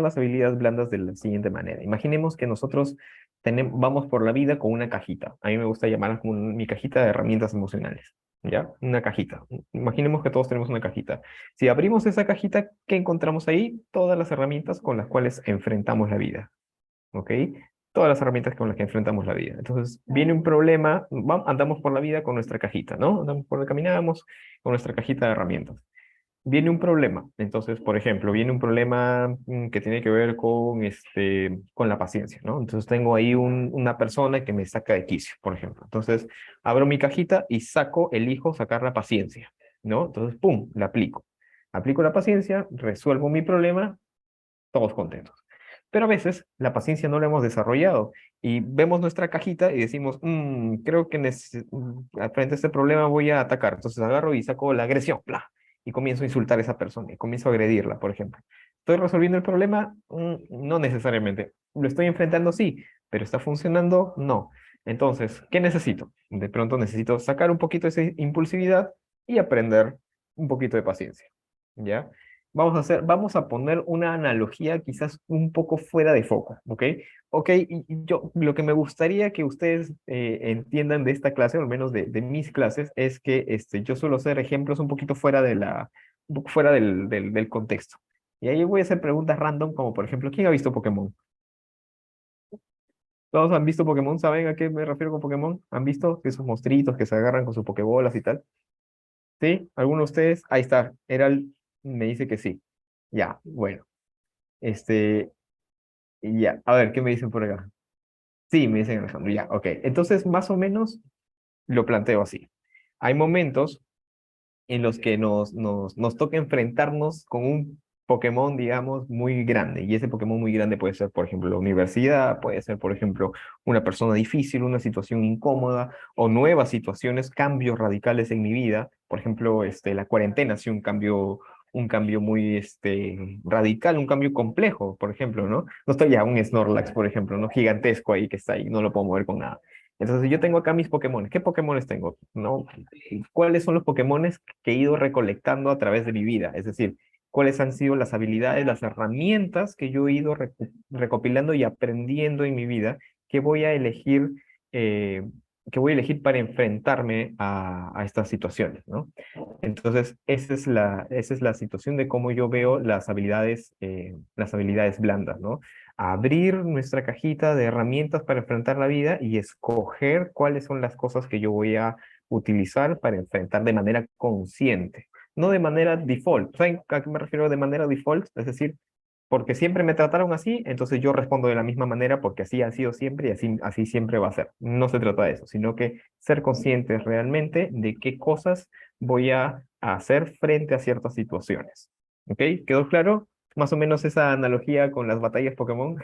las habilidades blandas de la siguiente manera. Imaginemos que nosotros vamos por la vida con una cajita. A mí me gusta llamarla como mi cajita de herramientas emocionales. ¿Ya? Una cajita. Imaginemos que todos tenemos una cajita. Si abrimos esa cajita, ¿qué encontramos ahí? Todas las herramientas con las cuales enfrentamos la vida. ¿Ok? Todas las herramientas con las que enfrentamos la vida. Entonces, viene un problema, andamos por la vida con nuestra cajita, ¿no? Caminamos con nuestra cajita de herramientas. Viene un problema. Entonces, por ejemplo, viene un problema que tiene que ver con la paciencia, ¿no? Entonces, tengo ahí una persona que me saca de quicio, por ejemplo. Entonces, abro mi cajita y elijo sacar la paciencia, ¿no? Entonces, ¡pum!, la aplico. Aplico la paciencia, resuelvo mi problema, todos contentos. Pero a veces la paciencia no la hemos desarrollado y vemos nuestra cajita y decimos, creo que frente a este problema voy a atacar. Entonces agarro y saco la agresión, ¡pla! Y comienzo a insultar a esa persona y comienzo a agredirla, por ejemplo. ¿Estoy resolviendo el problema? No necesariamente. ¿Lo estoy enfrentando? Sí, pero ¿está funcionando? No. Entonces, ¿qué necesito? De pronto necesito sacar un poquito esa impulsividad y aprender un poquito de paciencia. ¿Ya? Vamos a poner una analogía quizás un poco fuera de foco, ¿ok? Ok, y yo lo que me gustaría que ustedes entiendan de esta clase, o al menos de mis clases, es que yo suelo hacer ejemplos un poquito fuera un poco fuera del contexto. Y ahí voy a hacer preguntas random, como por ejemplo, ¿quién ha visto Pokémon? ¿Todos han visto Pokémon? ¿Saben a qué me refiero con Pokémon? ¿Han visto esos monstruitos que se agarran con sus Pokébolas y tal? ¿Sí? ¿Alguno de ustedes? Ahí está, me dice que sí. Ya, bueno. Este, ya, a ver, ¿qué me dicen por acá? Sí, me dicen Alejandro, ya, ok. Entonces, más o menos lo planteo así. Hay momentos en los que nos toca enfrentarnos con un Pokémon, digamos, muy grande. Y ese Pokémon muy grande puede ser, por ejemplo, la universidad, puede ser, por ejemplo, una persona difícil, una situación incómoda, o nuevas situaciones, cambios radicales en mi vida. Por ejemplo, la cuarentena ha sido un cambio muy radical, un cambio complejo, por ejemplo, ¿no? No estoy ya un Snorlax, por ejemplo, ¿no? Gigantesco ahí que está ahí, no lo puedo mover con nada. Entonces yo tengo acá mis Pokémon. ¿Qué Pokémones tengo? ¿No? ¿Cuáles son los Pokémones que he ido recolectando a través de mi vida? Es decir, ¿cuáles han sido las habilidades, las herramientas que yo he ido recopilando y aprendiendo en mi vida que voy a elegir, eh, que voy a elegir para enfrentarme a estas situaciones, ¿no? Entonces, esa es la situación de cómo yo veo las habilidades blandas, ¿no? Abrir nuestra cajita de herramientas para enfrentar la vida y escoger cuáles son las cosas que yo voy a utilizar para enfrentar de manera consciente, no de manera default. ¿Saben a qué me refiero de manera default? Es decir, porque siempre me trataron así, entonces yo respondo de la misma manera porque así ha sido siempre y así siempre va a ser. No se trata de eso, sino que ser conscientes realmente de qué cosas voy a hacer frente a ciertas situaciones. ¿Ok? ¿Quedó claro? Más o menos esa analogía con las batallas Pokémon.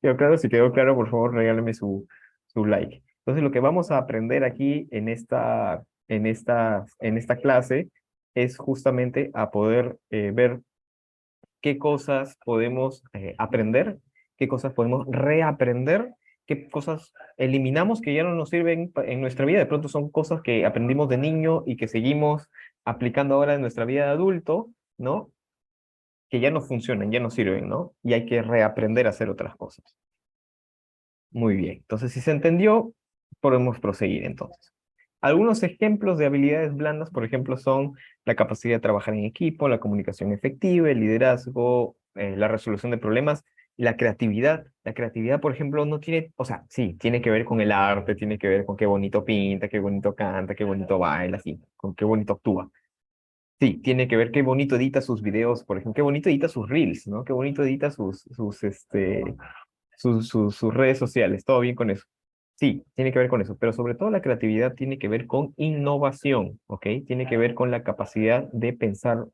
¿Quedó claro? Si quedó claro, por favor, regáleme su like. Entonces, lo que vamos a aprender aquí en esta clase es justamente a poder ver qué cosas podemos aprender, qué cosas podemos reaprender, qué cosas eliminamos que ya no nos sirven en nuestra vida. De pronto son cosas que aprendimos de niño y que seguimos aplicando ahora en nuestra vida de adulto, ¿no? Que ya no funcionan, ya no sirven, ¿no? Y hay que reaprender a hacer otras cosas. Muy bien. Entonces, si se entendió, podemos proseguir entonces. Algunos ejemplos de habilidades blandas, por ejemplo, son la capacidad de trabajar en equipo, la comunicación efectiva, el liderazgo, la resolución de problemas, la creatividad. La creatividad, por ejemplo, no tiene, o sea, sí, tiene que ver con el arte, tiene que ver con qué bonito pinta, qué bonito canta, qué bonito baila, sí, con qué bonito actúa. Sí, tiene que ver qué bonito edita sus videos, por ejemplo, qué bonito edita sus reels, ¿no? Qué bonito edita sus redes sociales, todo bien con eso. Sí, tiene que ver con eso, pero sobre todo la creatividad tiene que ver con innovación, ¿ok? Tiene que ver con la capacidad de pensar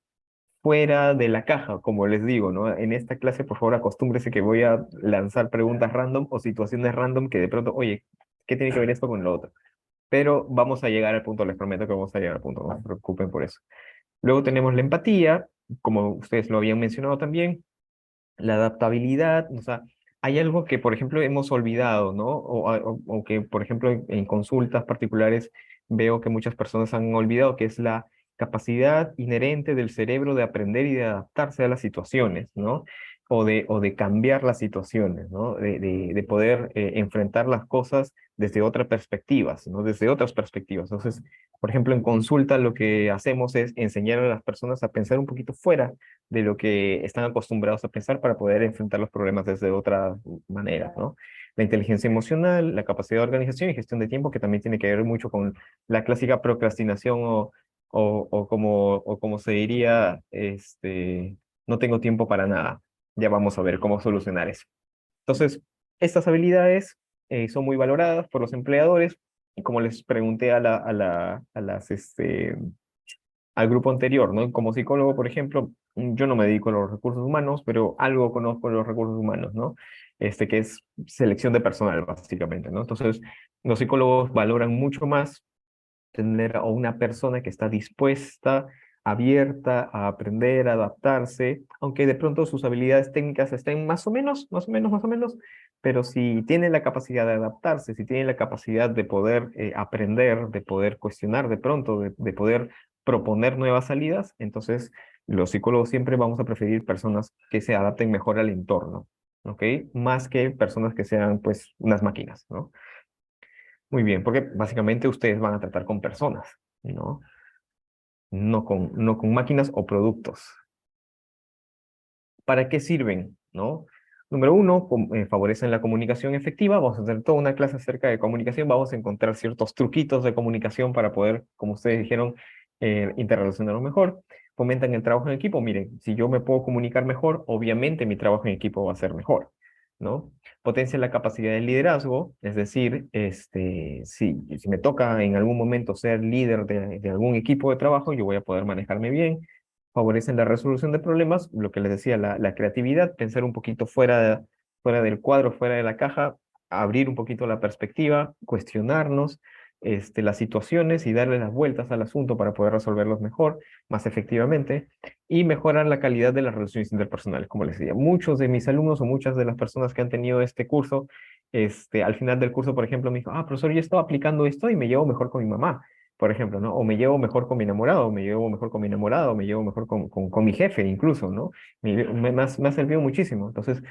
fuera de la caja, como les digo, ¿no? En esta clase, por favor, acostúmbrese que voy a lanzar preguntas random o situaciones random que de pronto, oye, ¿qué tiene que ver esto con lo otro? Pero vamos a llegar al punto, les prometo que vamos a llegar al punto, no se preocupen por eso. Luego tenemos la empatía, como ustedes lo habían mencionado también, la adaptabilidad, o sea, hay algo que, por ejemplo, hemos olvidado, ¿no? O que, por ejemplo, en consultas particulares veo que muchas personas han olvidado, que es la capacidad inherente del cerebro de aprender y de adaptarse a las situaciones, ¿no? o de cambiar las situaciones, ¿no? De poder enfrentar las cosas desde otras perspectivas, ¿no? Desde otras perspectivas. Entonces, por ejemplo, en consulta lo que hacemos es enseñar a las personas a pensar un poquito fuera de lo que están acostumbrados a pensar para poder enfrentar los problemas desde otra manera, ¿no? La inteligencia emocional, la capacidad de organización y gestión de tiempo, que también tiene que ver mucho con la clásica procrastinación o como se diría, no tengo tiempo para nada. Ya vamos a ver cómo solucionar eso. Entonces, estas habilidades son muy valoradas por los empleadores y como les pregunté al grupo anterior, ¿no? Como psicólogo, por ejemplo, yo no me dedico a los recursos humanos, pero algo conozco de los recursos humanos, ¿no? Que es selección de personal, básicamente, ¿no? Entonces, los psicólogos valoran mucho más tener a una persona que está dispuesta, abierta a aprender, a adaptarse, aunque de pronto sus habilidades técnicas estén más o menos, pero si tiene la capacidad de adaptarse, si tiene la capacidad de poder aprender, de poder cuestionar de pronto, de poder proponer nuevas salidas, entonces los psicólogos siempre vamos a preferir personas que se adapten mejor al entorno, ¿ok? Más que personas que sean pues unas máquinas, ¿no? Muy bien, porque básicamente ustedes van a tratar con personas, ¿no? No con máquinas o productos. ¿Para qué sirven? ¿No? Número uno, favorecen la comunicación efectiva. Vamos a hacer toda una clase acerca de comunicación. Vamos a encontrar ciertos truquitos de comunicación para poder, como ustedes dijeron, interrelacionarnos mejor. Fomentan el trabajo en equipo. Miren, si yo me puedo comunicar mejor, obviamente mi trabajo en equipo va a ser mejor, ¿no? Potencia la capacidad de liderazgo, es decir, si me toca en algún momento ser líder de algún equipo de trabajo, yo voy a poder manejarme bien. Favorecen la resolución de problemas, lo que les decía, la creatividad, pensar un poquito fuera del cuadro, fuera de la caja, abrir un poquito la perspectiva, cuestionarnos las situaciones y darle las vueltas al asunto para poder resolverlos mejor, más efectivamente, y mejorar la calidad de las relaciones interpersonales, como les decía. Muchos de mis alumnos o muchas de las personas que han tenido este curso, al final del curso, por ejemplo, me dijo, profesor, yo estaba aplicando esto y me llevo mejor con mi mamá, por ejemplo, ¿no? O me llevo mejor con mi enamorado, o me llevo mejor con mi enamorado, o me llevo mejor con mi jefe incluso, ¿no? Me ha servido muchísimo. Entonces,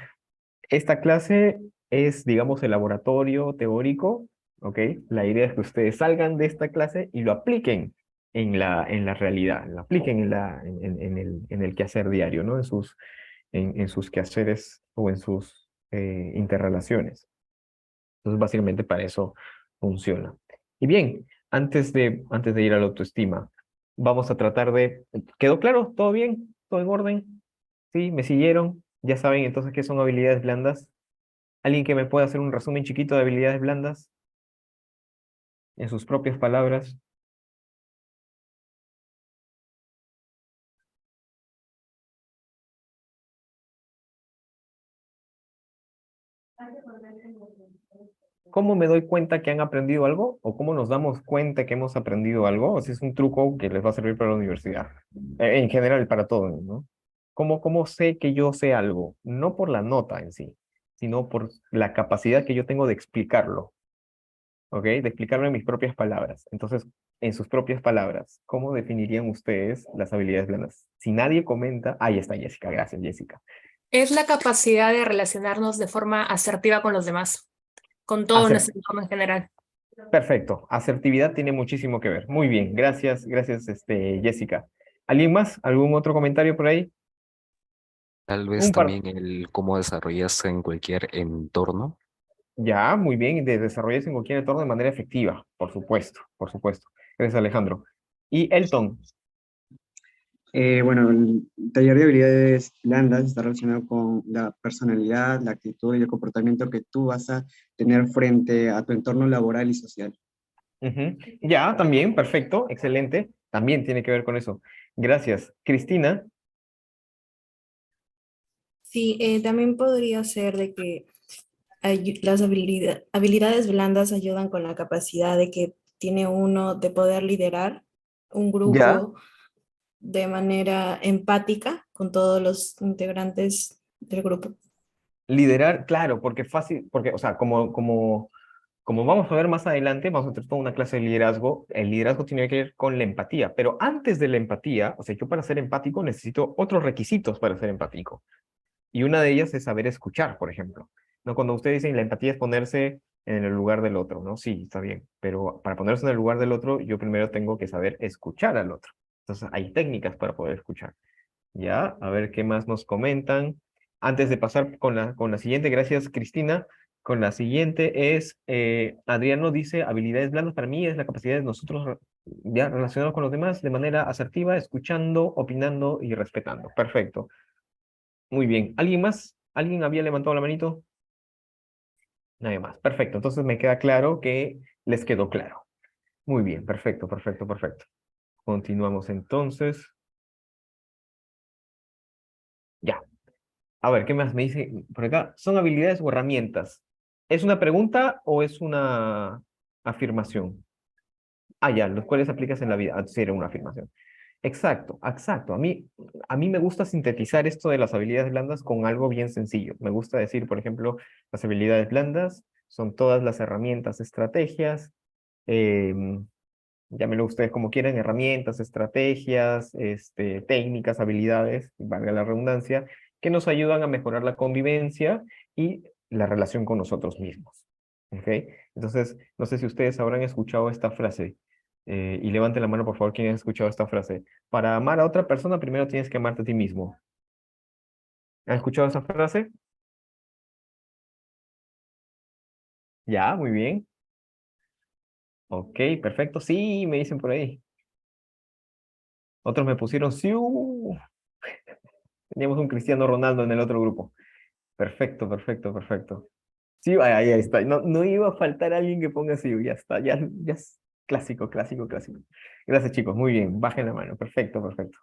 esta clase es, digamos, el laboratorio teórico, ¿ok? La idea es que ustedes salgan de esta clase y lo apliquen en la realidad, lo apliquen en el quehacer diario, ¿no? En sus quehaceres o en sus interrelaciones. Entonces, básicamente para eso funciona. Y bien, antes de ir a la autoestima, vamos a tratar de... ¿Quedó claro? ¿Todo bien? ¿Todo en orden? ¿Sí? ¿Me siguieron? ¿Ya saben entonces qué son habilidades blandas? ¿Alguien que me pueda hacer un resumen chiquito de habilidades blandas en sus propias palabras? ¿Cómo me doy cuenta que han aprendido algo? ¿O cómo nos damos cuenta que hemos aprendido algo? O si es un truco que les va a servir para la universidad. En general, para todos, ¿no? ¿Cómo sé que yo sé algo? No por la nota en sí, sino por la capacidad que yo tengo de explicarlo, ¿ok? De explicarlo en mis propias palabras. Entonces, en sus propias palabras, ¿cómo definirían ustedes las habilidades blandas? Si nadie comenta, ahí está Jessica, gracias Jessica. Es la capacidad de relacionarnos de forma asertiva con los demás, con todo Hacer, nuestro entorno en general. perfecto, asertividad tiene muchísimo que ver. Muy bien, gracias, Jessica. ¿Alguien más? ¿Algún otro comentario por ahí? Tal vez Un par. también el cómo desarrollarse en cualquier entorno. Ya, muy bien, de desarrollarse en cualquier entorno de manera efectiva, por supuesto, por supuesto. Gracias, Alejandro. Y Elton, Bueno, el taller de habilidades blandas está relacionado con la personalidad, la actitud y el comportamiento que tú vas a tener frente a tu entorno laboral y social. ujú. Ya, también, perfecto, excelente. También tiene que ver con eso. Gracias. Cristina, Sí, también podría ser de que las habilidades blandas ayudan con la capacidad de que tiene uno de poder liderar un ya. grupo de manera empática con todos los integrantes del grupo. Liderar, claro, porque fácil, porque, o sea, como vamos a ver más adelante, vamos a tener toda una clase de liderazgo. El liderazgo tiene que ver con la empatía, pero antes de la empatía, o sea, yo para ser empático necesito otros requisitos para ser empático. Y una de ellas es saber escuchar, por ejemplo. ¿No? Cuando ustedes dicen la empatía es ponerse en el lugar del otro, ¿no? Sí, está bien, pero para ponerse en el lugar del otro, yo primero tengo que saber escuchar al otro. Entonces, hay técnicas para poder escuchar. Ya, a ver qué más nos comentan. Antes de pasar con la siguiente, gracias Cristina. Con la siguiente es, Adriano dice, habilidades blandas para mí es la capacidad de nosotros ya relacionarnos con los demás de manera asertiva, escuchando, opinando y respetando. Perfecto. Muy bien. ¿Alguien más? ¿Alguien había levantado la manito? Nadie más. Perfecto. Entonces me queda claro que les quedó claro. Muy bien. Perfecto, perfecto, perfecto. Continuamos entonces. Ya. A ver, ¿qué más me dice por acá? ¿Son habilidades o herramientas? ¿Es una pregunta o es una afirmación? Ah, ya, los cuales aplicas en la vida. Ah, sí, era una afirmación. Exacto, exacto. A mí me gusta sintetizar esto de las habilidades blandas con algo bien sencillo. Me gusta decir, por ejemplo, las habilidades blandas son todas las herramientas, estrategias, llámenlo ustedes como quieran, herramientas, estrategias, técnicas, habilidades, valga la redundancia, que nos ayudan a mejorar la convivencia y la relación con nosotros mismos. ¿Ok? Entonces, no sé si ustedes habrán escuchado esta frase, y levanten la mano, por favor, quien ha escuchado esta frase. Para amar a otra persona, primero tienes que amarte a ti mismo. ¿Han escuchado esa frase? Ya, muy bien. Ok, perfecto. Sí, me dicen por ahí. Otros me pusieron sí. Teníamos un Cristiano Ronaldo en el otro grupo. Perfecto, perfecto, perfecto. Sí, ahí está. No, no iba a faltar alguien que ponga sí, ya está. Ya es clásico, clásico, clásico. Gracias, chicos. Muy bien. Bajen la mano. Perfecto, perfecto.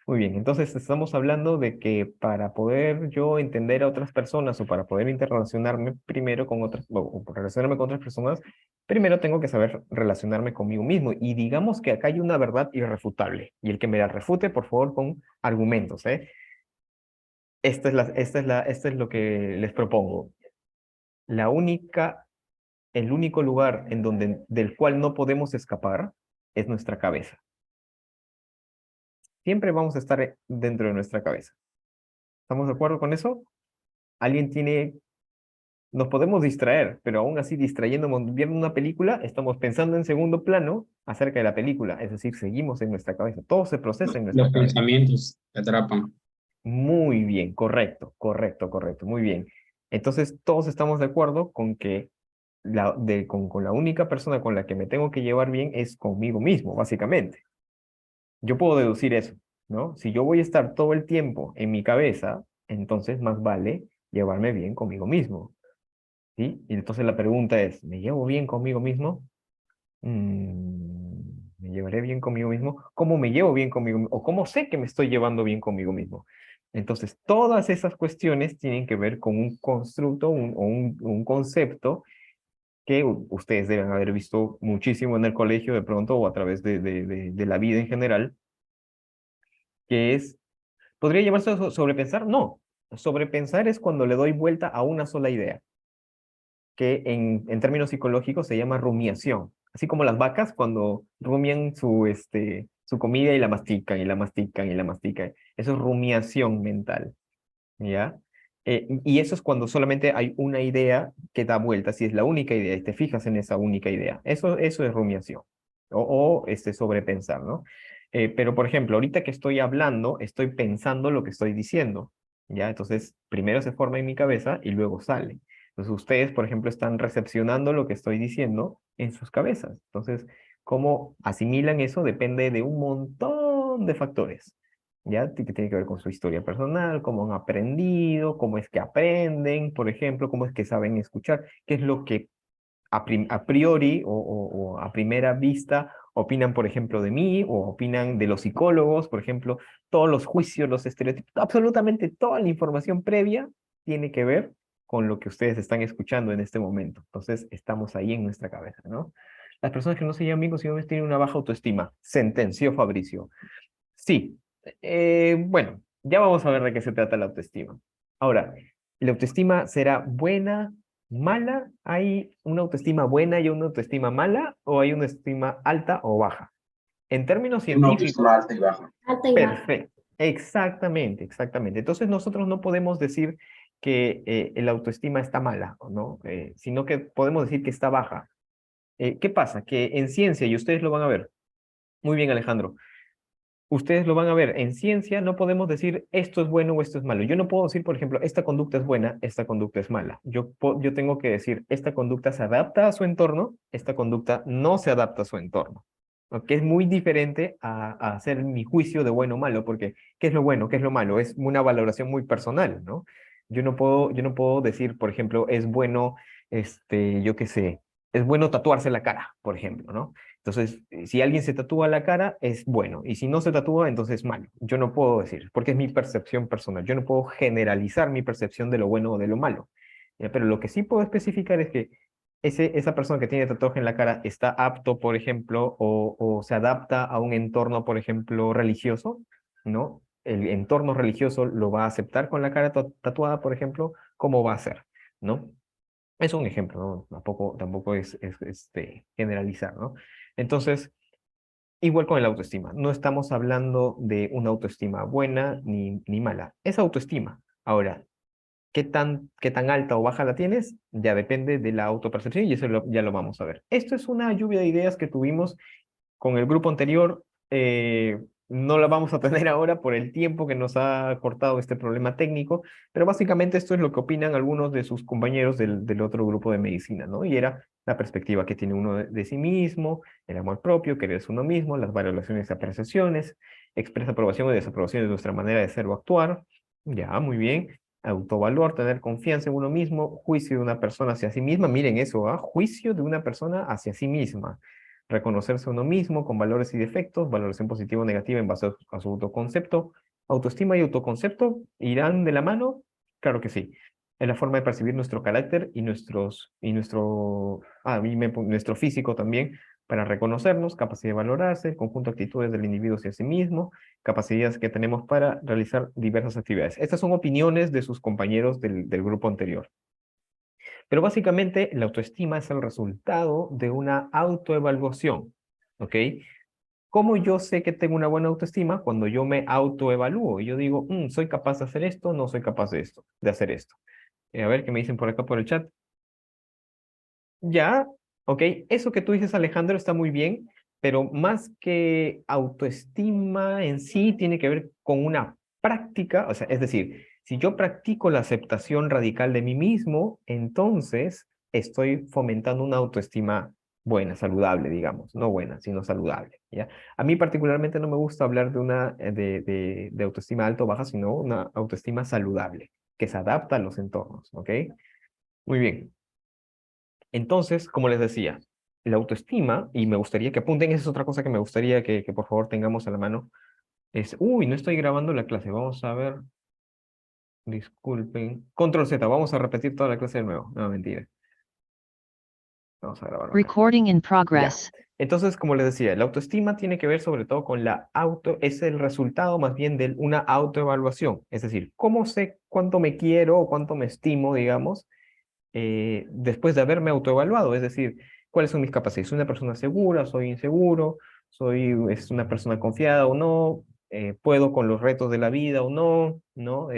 Muy bien. Entonces, estamos hablando de que para poder yo entender a otras personas o para poder interrelacionarme primero con otras, o relacionarme con otras personas, primero tengo que saber relacionarme conmigo mismo. Y digamos que acá hay una verdad irrefutable. Y el que me la refute, por favor, con argumentos, ¿eh? Esto es lo que les propongo. El único lugar del cual no podemos escapar es nuestra cabeza. Siempre vamos a estar dentro de nuestra cabeza. ¿Estamos de acuerdo con eso? Nos podemos distraer, pero aún así distrayéndonos viendo una película, estamos pensando en segundo plano acerca de la película. Es decir, seguimos en nuestra cabeza. Todo se procesa en nuestra Los cabeza. pensamientos te atrapan. Muy bien, correcto, correcto, correcto, muy bien. Entonces, todos estamos de acuerdo con que con la única persona con la que me tengo que llevar bien es conmigo mismo, básicamente. Yo puedo deducir eso, ¿no? Si yo voy a estar todo el tiempo en mi cabeza, entonces más vale llevarme bien conmigo mismo, ¿sí? Y entonces la pregunta es, ¿me llevo bien conmigo mismo? ¿Me llevaré bien conmigo mismo? ¿Cómo me llevo bien conmigo mismo? ¿O cómo sé que me estoy llevando bien conmigo mismo? Entonces, todas esas cuestiones tienen que ver con un constructo, un concepto que ustedes deben haber visto muchísimo en el colegio de pronto o a través de la vida en general, que es, ¿podría llamarse sobrepensar? No, sobrepensar es cuando le doy vuelta a una sola idea, que en términos psicológicos se llama rumiación. Así como las vacas cuando rumian su comida y la mastican y la mastican y la mastican. Eso es rumiación mental, ¿ya? Y eso es cuando solamente hay una idea que da vueltas, si es la única idea y te fijas en esa única idea. Eso es rumiación o sobrepensar, ¿no? Pero, por ejemplo, ahorita que estoy hablando, estoy pensando lo que estoy diciendo, ¿ya? Entonces, primero se forma en mi cabeza y luego sale. Entonces, ustedes, por ejemplo, están recepcionando lo que estoy diciendo en sus cabezas. Entonces, cómo asimilan eso depende de un montón de factores. ¿Ya? Que tiene que ver con su historia personal, cómo han aprendido, cómo es que aprenden, por ejemplo, cómo es que saben escuchar, qué es lo que a priori o a primera vista opinan, por ejemplo, de mí o opinan de los psicólogos, por ejemplo, todos los juicios, los estereotipos, absolutamente toda la información previa tiene que ver con lo que ustedes están escuchando en este momento. Entonces, estamos ahí en nuestra cabeza, ¿no? Las personas que no se llevan bien consigo mismas tienen una baja autoestima, sentenció Fabricio. Sí, bueno, ya vamos a ver de qué se trata la autoestima. Ahora, ¿la autoestima será buena, mala? ¿Hay una autoestima buena y una autoestima mala? ¿O hay una autoestima alta o baja? En términos Una científicos, autoestima alta y baja. Alta y baja. perfecto. Exactamente, exactamente. Entonces nosotros no podemos decir que el autoestima está mala, ¿no? Sino que podemos decir que está baja. ¿Qué pasa? Que en ciencia, y ustedes lo van a ver, muy bien Alejandro, ustedes lo van a ver, en ciencia no podemos decir esto es bueno o esto es malo. Yo no puedo decir, por ejemplo, esta conducta es buena, esta conducta es mala. Yo tengo que decir, esta conducta se adapta a su entorno, esta conducta no se adapta a su entorno. ¿No? Que es muy diferente a hacer mi juicio de bueno o malo, porque ¿qué es lo bueno? ¿Qué es lo malo? Es una valoración muy personal, ¿no? Yo no puedo decir, por ejemplo, es bueno, yo qué sé, es bueno tatuarse la cara, por ejemplo, ¿no? Entonces, si alguien se tatúa la cara, es bueno, y si no se tatúa, entonces es malo. Yo no puedo decir, porque es mi percepción personal. Yo no puedo generalizar mi percepción de lo bueno o de lo malo. ¿Ya? Pero lo que sí puedo especificar es que esa persona que tiene tatuaje en la cara está apto, por ejemplo, o se adapta a un entorno, por ejemplo, religioso, ¿no? El entorno religioso lo va a aceptar con la cara tatuada, por ejemplo, ¿cómo va a ser? ¿No? Es un ejemplo, ¿no? Tampoco es generalizar, ¿no? Entonces, igual con el autoestima. No estamos hablando de una autoestima buena ni mala. Es autoestima. Ahora, qué tan alta o baja la tienes? Ya depende de la autopercepción y eso ya lo vamos a ver. Esto es una lluvia de ideas que tuvimos con el grupo anterior. No la vamos a tener ahora por el tiempo que nos ha cortado este problema técnico, pero básicamente esto es lo que opinan algunos de sus compañeros del otro grupo de medicina, ¿no? Y era la perspectiva que tiene uno de sí mismo, el amor propio, quererse uno mismo, las valoraciones y apreciaciones, expresa aprobación o desaprobación de nuestra manera de ser o actuar. Ya, muy bien. Autovalor, tener confianza en uno mismo, juicio de una persona hacia sí misma. Miren eso, ¿ah? Juicio de una persona hacia sí misma. Reconocerse a uno mismo con valores y defectos, valoración positiva o negativa en base a su autoconcepto. Autoestima y autoconcepto irán de la mano, claro que sí. Es la forma de percibir nuestro carácter y nuestro físico también para reconocernos, capacidad de valorarse, el conjunto de actitudes del individuo hacia sí mismo, capacidades que tenemos para realizar diversas actividades. Estas son opiniones de sus compañeros del grupo anterior. Pero básicamente la autoestima es el resultado de una autoevaluación, ¿ok? ¿Cómo yo sé que tengo una buena autoestima? Cuando yo me autoevalúo. Yo digo, soy capaz de hacer esto, no soy capaz de hacer esto. A ver qué me dicen por acá por el chat. Ya, ok. Eso que tú dices, Alejandro, está muy bien, pero más que autoestima en sí, tiene que ver con una práctica, o sea, es decir, si yo practico la aceptación radical de mí mismo, entonces estoy fomentando una autoestima buena, saludable, digamos, no buena, sino saludable, ¿ya? A mí particularmente no me gusta hablar de una de autoestima alta o baja, sino una autoestima saludable, que se adapta a los entornos, ¿ok? Muy bien. Entonces, como les decía, la autoestima, y me gustaría que apunten, esa es otra cosa que me gustaría que por favor tengamos a la mano, uy, no estoy grabando la clase, vamos a ver, disculpen, control Z, vamos a repetir toda la clase de nuevo, no, mentira. Vamos a grabar otra. Recording in Ya. progress. Entonces, como les decía, la autoestima tiene que ver sobre todo con es el resultado más bien de una autoevaluación, es decir, cómo sé cuánto me quiero o cuánto me estimo, digamos, después de haberme autoevaluado, es decir, cuáles son mis capacidades. ¿Soy una persona segura? ¿Soy inseguro? ¿Es una persona confiada o no? ¿Puedo con los retos de la vida o no? ¿No?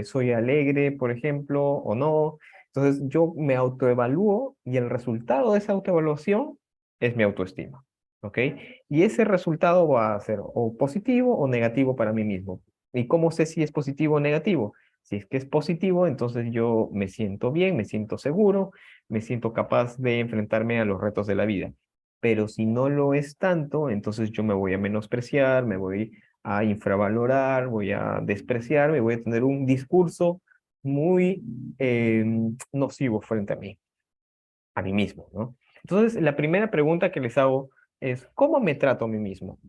¿Soy alegre, por ejemplo, o no? Entonces yo me autoevalúo y el resultado de esa autoevaluación es mi autoestima, ¿ok? Y ese resultado va a ser o positivo o negativo para mí mismo. ¿Y cómo sé si es positivo o negativo? Si es que es positivo, entonces yo me siento bien, me siento seguro, me siento capaz de enfrentarme a los retos de la vida. Pero si no lo es tanto, entonces yo me voy a menospreciar, me voy a infravalorar, voy a despreciarme, voy a tener un discurso muy nocivo frente a mí mismo, ¿no? Entonces, la primera pregunta que les hago es, ¿cómo me trato a mí mismo?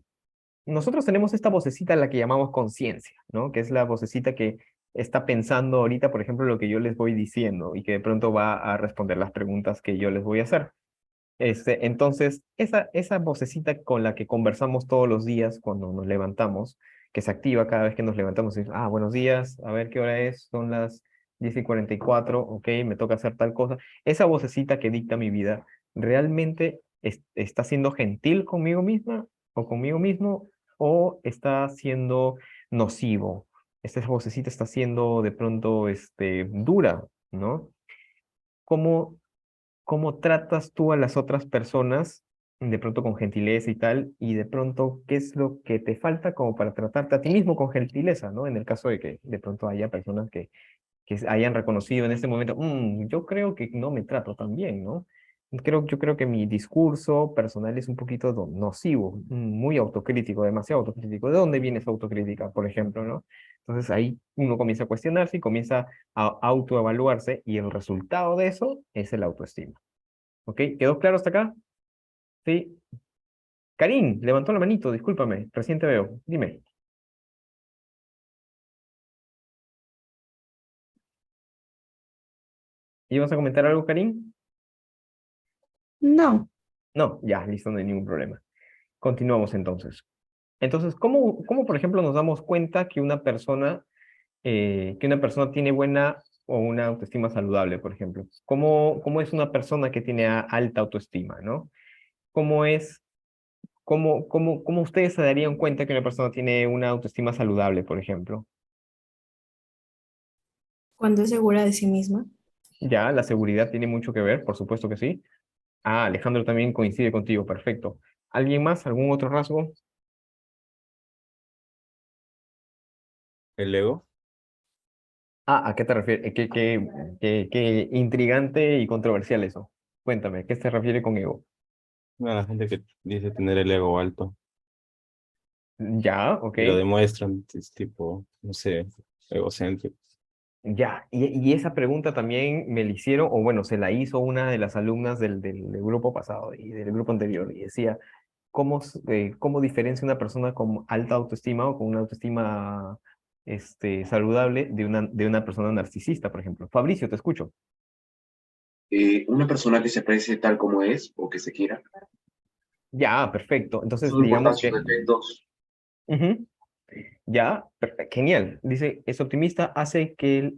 Nosotros tenemos esta vocecita a la que llamamos conciencia, ¿no? Que es la vocecita que está pensando ahorita, por ejemplo, lo que yo les voy diciendo y que de pronto va a responder las preguntas que yo les voy a hacer. Entonces, esa vocecita con la que conversamos todos los días cuando nos levantamos, que se activa cada vez que nos levantamos, y dice, buenos días, a ver qué hora es, son las 10:44, ok, me toca hacer tal cosa. Esa vocecita que dicta mi vida, ¿realmente está siendo gentil conmigo misma o conmigo mismo? ¿O está siendo nocivo. Esta vocecita está siendo de pronto dura, ¿no? ¿Cómo, cómo tratas tú a las otras personas, de pronto con gentileza y tal, y de pronto qué es lo que te falta como para tratarte a ti mismo con gentileza, ¿no? En el caso de que de pronto haya personas que hayan reconocido en este momento, yo creo que no me trato tan bien, ¿no? Yo creo que mi discurso personal es un poquito nocivo, muy autocrítico, demasiado autocrítico. ¿De dónde viene esa autocrítica, por ejemplo, no? Entonces ahí uno comienza a cuestionarse y comienza a autoevaluarse y el resultado de eso es el autoestima. ¿Ok? ¿Quedó claro hasta acá? Sí. Karim, levantó la manito, discúlpame, recién te veo. Dime. ¿Ibas a comentar algo, Karim? No. No, ya, listo, no hay ningún problema. Continuamos entonces. Entonces, ¿cómo, por ejemplo, nos damos cuenta que una persona tiene buena o una autoestima saludable, por ejemplo? ¿Cómo es una persona que tiene alta autoestima, ¿no? ¿Cómo es, cómo ustedes se darían cuenta que una persona tiene una autoestima saludable, por ejemplo? Cuando es segura de sí misma. Ya, la seguridad tiene mucho que ver, por supuesto que sí. Ah, Alejandro también coincide contigo, perfecto. ¿Alguien más? ¿Algún otro rasgo? El ego, Ah, ¿a qué te refieres? Qué intrigante y controversial eso. Cuéntame, ¿a qué se refiere con ego? a la gente que dice tener el ego alto Ya, ok. y lo demuestran, es tipo, no sé, egocéntrico. Ya, y esa pregunta también me la hicieron, o bueno, se la hizo una de las alumnas del grupo pasado y del grupo anterior, y decía, ¿cómo diferencia una persona con alta autoestima o con una autoestima saludable de una persona narcisista, por ejemplo? Fabricio, te escucho. Una persona que se aprecie tal como es o que se quiera, Ya, perfecto. Entonces, sin importar digamos sus que... defectos. Ujú. Ya, genial. Dice, es optimista, hace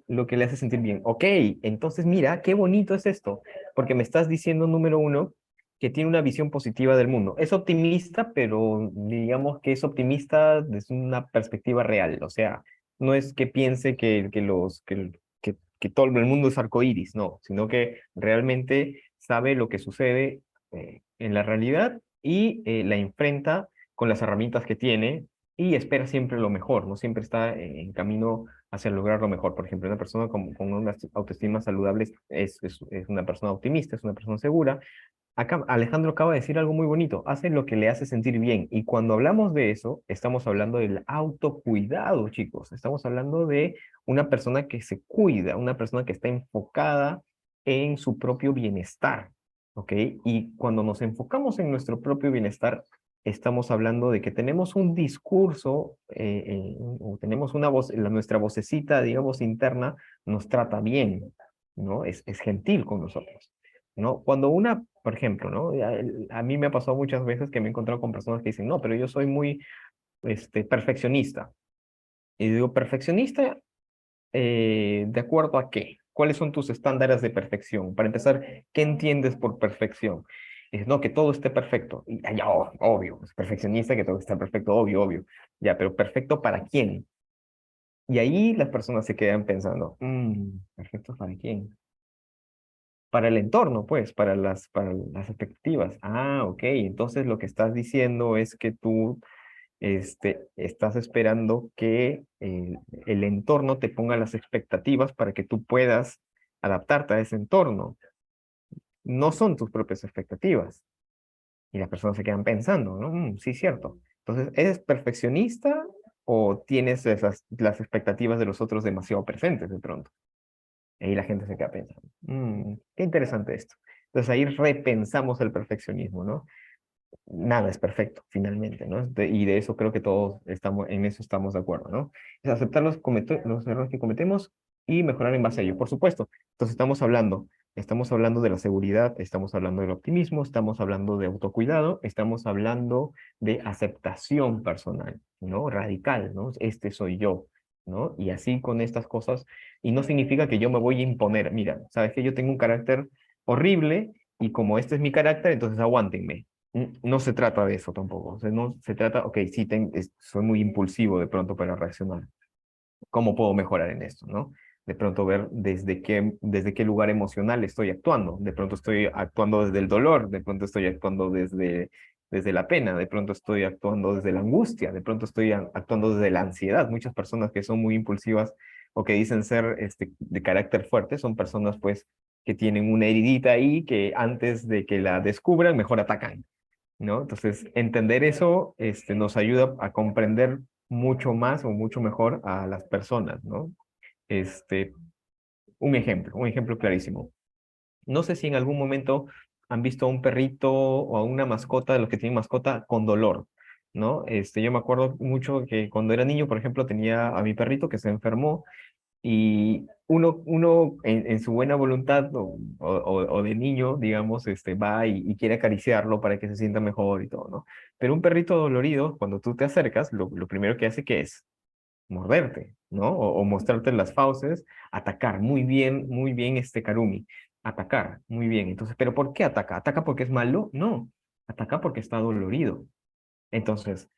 lo que le hace sentir bien. Ok, entonces mira, qué bonito es esto, porque me estás diciendo, número uno, que tiene una visión positiva del mundo. Es optimista, pero digamos que es optimista desde una perspectiva real. O sea, no es que piense que todo el mundo es arcoíris, no, sino que realmente sabe lo que sucede en la realidad y la enfrenta con las herramientas que tiene y espera siempre lo mejor, ¿no? Siempre está en camino hacia lograr lo mejor. Por ejemplo, una persona con una autoestima saludable es una persona optimista, es una persona segura. Acá Alejandro acaba de decir algo muy bonito, hace lo que le hace sentir bien. Y cuando hablamos de eso, estamos hablando del autocuidado, chicos. Estamos hablando de una persona que se cuida, una persona que está enfocada en su propio bienestar, ¿ok? Y cuando nos enfocamos en nuestro propio bienestar, estamos hablando de que tenemos un discurso, o tenemos una voz, nuestra vocecita, digamos, interna, nos trata bien, ¿no? Es gentil con nosotros. ¿No? Cuando por ejemplo, ¿no? A mí me ha pasado muchas veces que me he encontrado con personas que dicen, no, pero yo soy muy perfeccionista. Y digo, ¿perfeccionista de acuerdo a qué? ¿Cuáles son tus estándares de perfección? Para empezar, ¿qué entiendes por perfección? Es, no, que todo esté perfecto. Y, ya, obvio, es perfeccionista que todo esté perfecto, obvio, obvio. Ya, pero ¿perfecto para quién? Y ahí las personas se quedan pensando, ¿perfecto para quién? Para el entorno, pues, para las expectativas. Ah, ok. Entonces lo que estás diciendo es que tú estás esperando que el entorno te ponga las expectativas para que tú puedas adaptarte a ese entorno. No son tus propias expectativas. Y las personas se quedan pensando, ¿no? Sí, cierto. Entonces, ¿eres perfeccionista o tienes las expectativas de los otros demasiado presentes de pronto? Y ahí la gente se queda pensando, qué interesante esto. Entonces ahí repensamos el perfeccionismo, ¿no? Nada es perfecto, finalmente, ¿no? Y de eso creo que todos en eso estamos de acuerdo, ¿no? Es aceptar los errores que cometemos y mejorar en base a ello, por supuesto. Entonces estamos hablando de la seguridad, estamos hablando del optimismo, estamos hablando de autocuidado, estamos hablando de aceptación personal, ¿no? Radical, ¿no? Este soy yo, ¿no? Y así con estas cosas, y no significa que yo me voy a imponer, mira, sabes que yo tengo un carácter horrible y como este es mi carácter, entonces aguántenme. No se trata de eso tampoco. O sea, no se trata, ok, sí, soy muy impulsivo de pronto para reaccionar. ¿Cómo puedo mejorar en esto, no? De pronto ver desde qué lugar emocional estoy actuando. De pronto estoy actuando desde el dolor, de pronto estoy actuando desde la pena, de pronto estoy actuando desde la angustia, de pronto estoy actuando desde la ansiedad. Muchas personas que son muy impulsivas o que dicen ser de carácter fuerte son personas pues que tienen una heridita ahí que antes de que la descubran mejor atacan, ¿no? Entonces, entender eso nos ayuda a comprender mucho más o mucho mejor a las personas, ¿no? Este, un ejemplo clarísimo. No sé si en algún momento han visto a un perrito o a una mascota, de los que tienen mascota, con dolor, ¿no? Yo me acuerdo mucho que cuando era niño, por ejemplo, tenía a mi perrito que se enfermó y uno en su buena voluntad o de niño, digamos, va y quiere acariciarlo para que se sienta mejor y todo, ¿no? Pero un perrito dolorido, cuando tú te acercas, lo primero que hace que es morderte, ¿no? O mostrarte las fauces, atacar, muy bien Karumi, atacar, muy bien. Entonces, ¿pero por qué ataca? ¿Ataca porque es malo? No, ataca porque está dolorido. Entonces,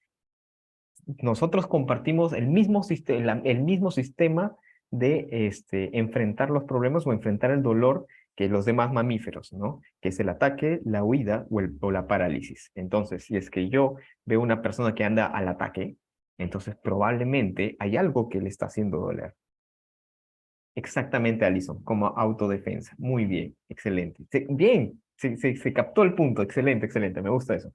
nosotros compartimos el mismo sistema de enfrentar los problemas o enfrentar el dolor que los demás mamíferos, ¿no? Que es el ataque, la huida o la parálisis. Entonces, si es que yo veo una persona que anda al ataque, entonces probablemente hay algo que le está haciendo doler. Exactamente, Alison, como autodefensa. Muy bien, excelente. Bien, se captó el punto. Excelente, excelente, me gusta eso.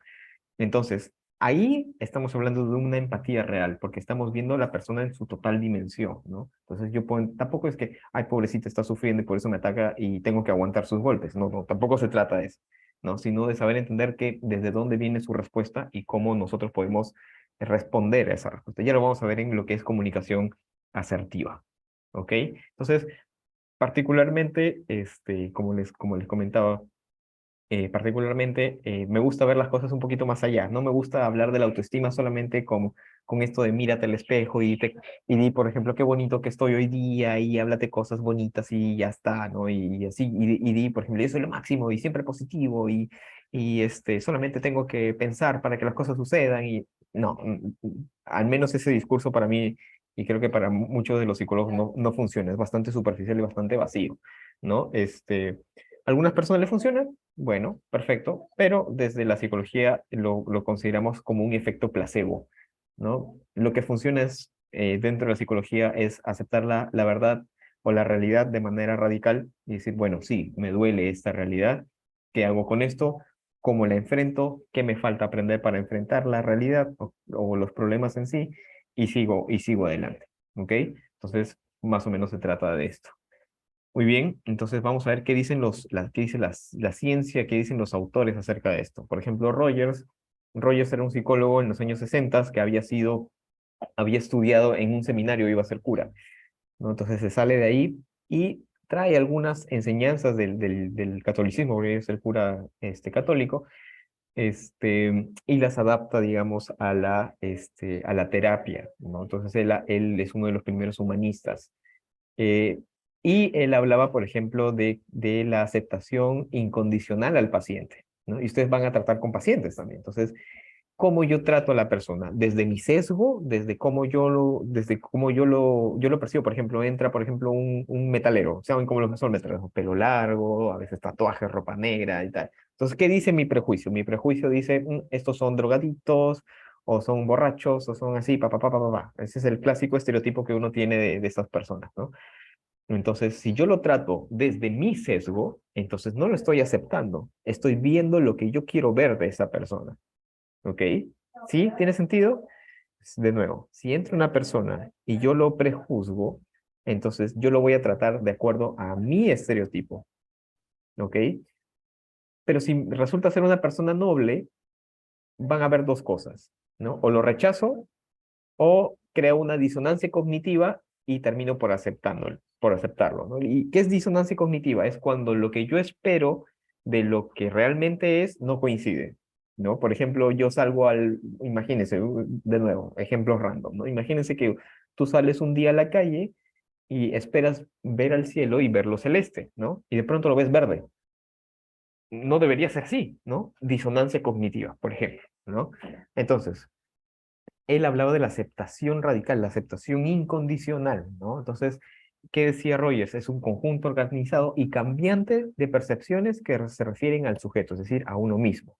Entonces, ahí estamos hablando de una empatía real, porque estamos viendo a la persona en su total dimensión, ¿no? Entonces, tampoco es que, ay, pobrecita, está sufriendo y por eso me ataca y tengo que aguantar sus golpes. No, no, tampoco se trata de eso, ¿no? Sino de saber entender desde dónde viene su respuesta y cómo nosotros podemos responder a esa respuesta. Ya lo vamos a ver en lo que es comunicación asertiva, ¿ok? Entonces, particularmente, como les comentaba, particularmente me gusta ver las cosas un poquito más allá. No me gusta hablar de la autoestima solamente con esto de mírate al espejo y di, por ejemplo, qué bonito que estoy hoy día y háblate cosas bonitas y ya está, ¿no? Y así, y di, por ejemplo, yo soy lo máximo y siempre positivo y solamente tengo que pensar para que las cosas sucedan y no, al menos ese discurso para mí y creo que para muchos de los psicólogos no funciona, es bastante superficial y bastante vacío, ¿no? ¿A algunas personas le funciona? Bueno, perfecto, pero desde la psicología lo consideramos como un efecto placebo, ¿no? Lo que funciona dentro de la psicología es aceptar la verdad o la realidad de manera radical y decir, bueno, sí, me duele esta realidad, ¿qué hago con esto? ¿Cómo la enfrento? ¿Qué me falta aprender para enfrentar la realidad o los problemas en sí? Y sigo adelante, ¿ok? Entonces, más o menos se trata de esto. Muy bien, entonces vamos a ver qué dicen qué dice la ciencia, qué dicen los autores acerca de esto. Por ejemplo, Rogers era un psicólogo en los años 60 que había estudiado en un seminario, iba a ser cura, ¿no? Entonces se sale de ahí y trae algunas enseñanzas del catolicismo, porque es el cura católico, y las adapta, digamos, a la terapia, ¿no? Entonces él es uno de los primeros humanistas. Eh, y él hablaba, por ejemplo, de la aceptación incondicional al paciente, ¿no? Y ustedes van a tratar con pacientes también. Entonces, ¿cómo yo trato a la persona? Desde mi sesgo, desde cómo yo lo percibo. Por ejemplo, entra, por ejemplo, un metalero. ¿Saben cómo los son metaleros? Pelo largo, a veces tatuajes, ropa negra y tal. Entonces, ¿qué dice mi prejuicio? Mi prejuicio dice, estos son drogaditos, o son borrachos, o son así, pa, pa, pa, pa, pa, pa". Ese es el clásico estereotipo que uno tiene de estas personas, ¿no? Entonces, si yo lo trato desde mi sesgo, entonces no lo estoy aceptando. Estoy viendo lo que yo quiero ver de esa persona. ¿Ok? ¿Sí? ¿Tiene sentido? De nuevo, si entra una persona y yo lo prejuzgo, entonces yo lo voy a tratar de acuerdo a mi estereotipo. ¿Ok? Pero si resulta ser una persona noble, van a haber dos cosas, ¿no? O lo rechazo o creo una disonancia cognitiva y termino por aceptarlo, ¿no? ¿Y qué es disonancia cognitiva? Es cuando lo que yo espero de lo que realmente es no coincide, ¿no? Por ejemplo, yo salgo imagínense, de nuevo, ejemplos random, ¿no? Imagínense que tú sales un día a la calle y esperas ver al cielo y verlo celeste, ¿no? Y de pronto lo ves verde. no debería ser así, ¿no? Disonancia cognitiva, por ejemplo, ¿no? Entonces, él hablaba de la aceptación radical, la aceptación incondicional, ¿no? Entonces, ¿qué decía Rogers? Es un conjunto organizado y cambiante de percepciones que se refieren al sujeto, es decir, a uno mismo.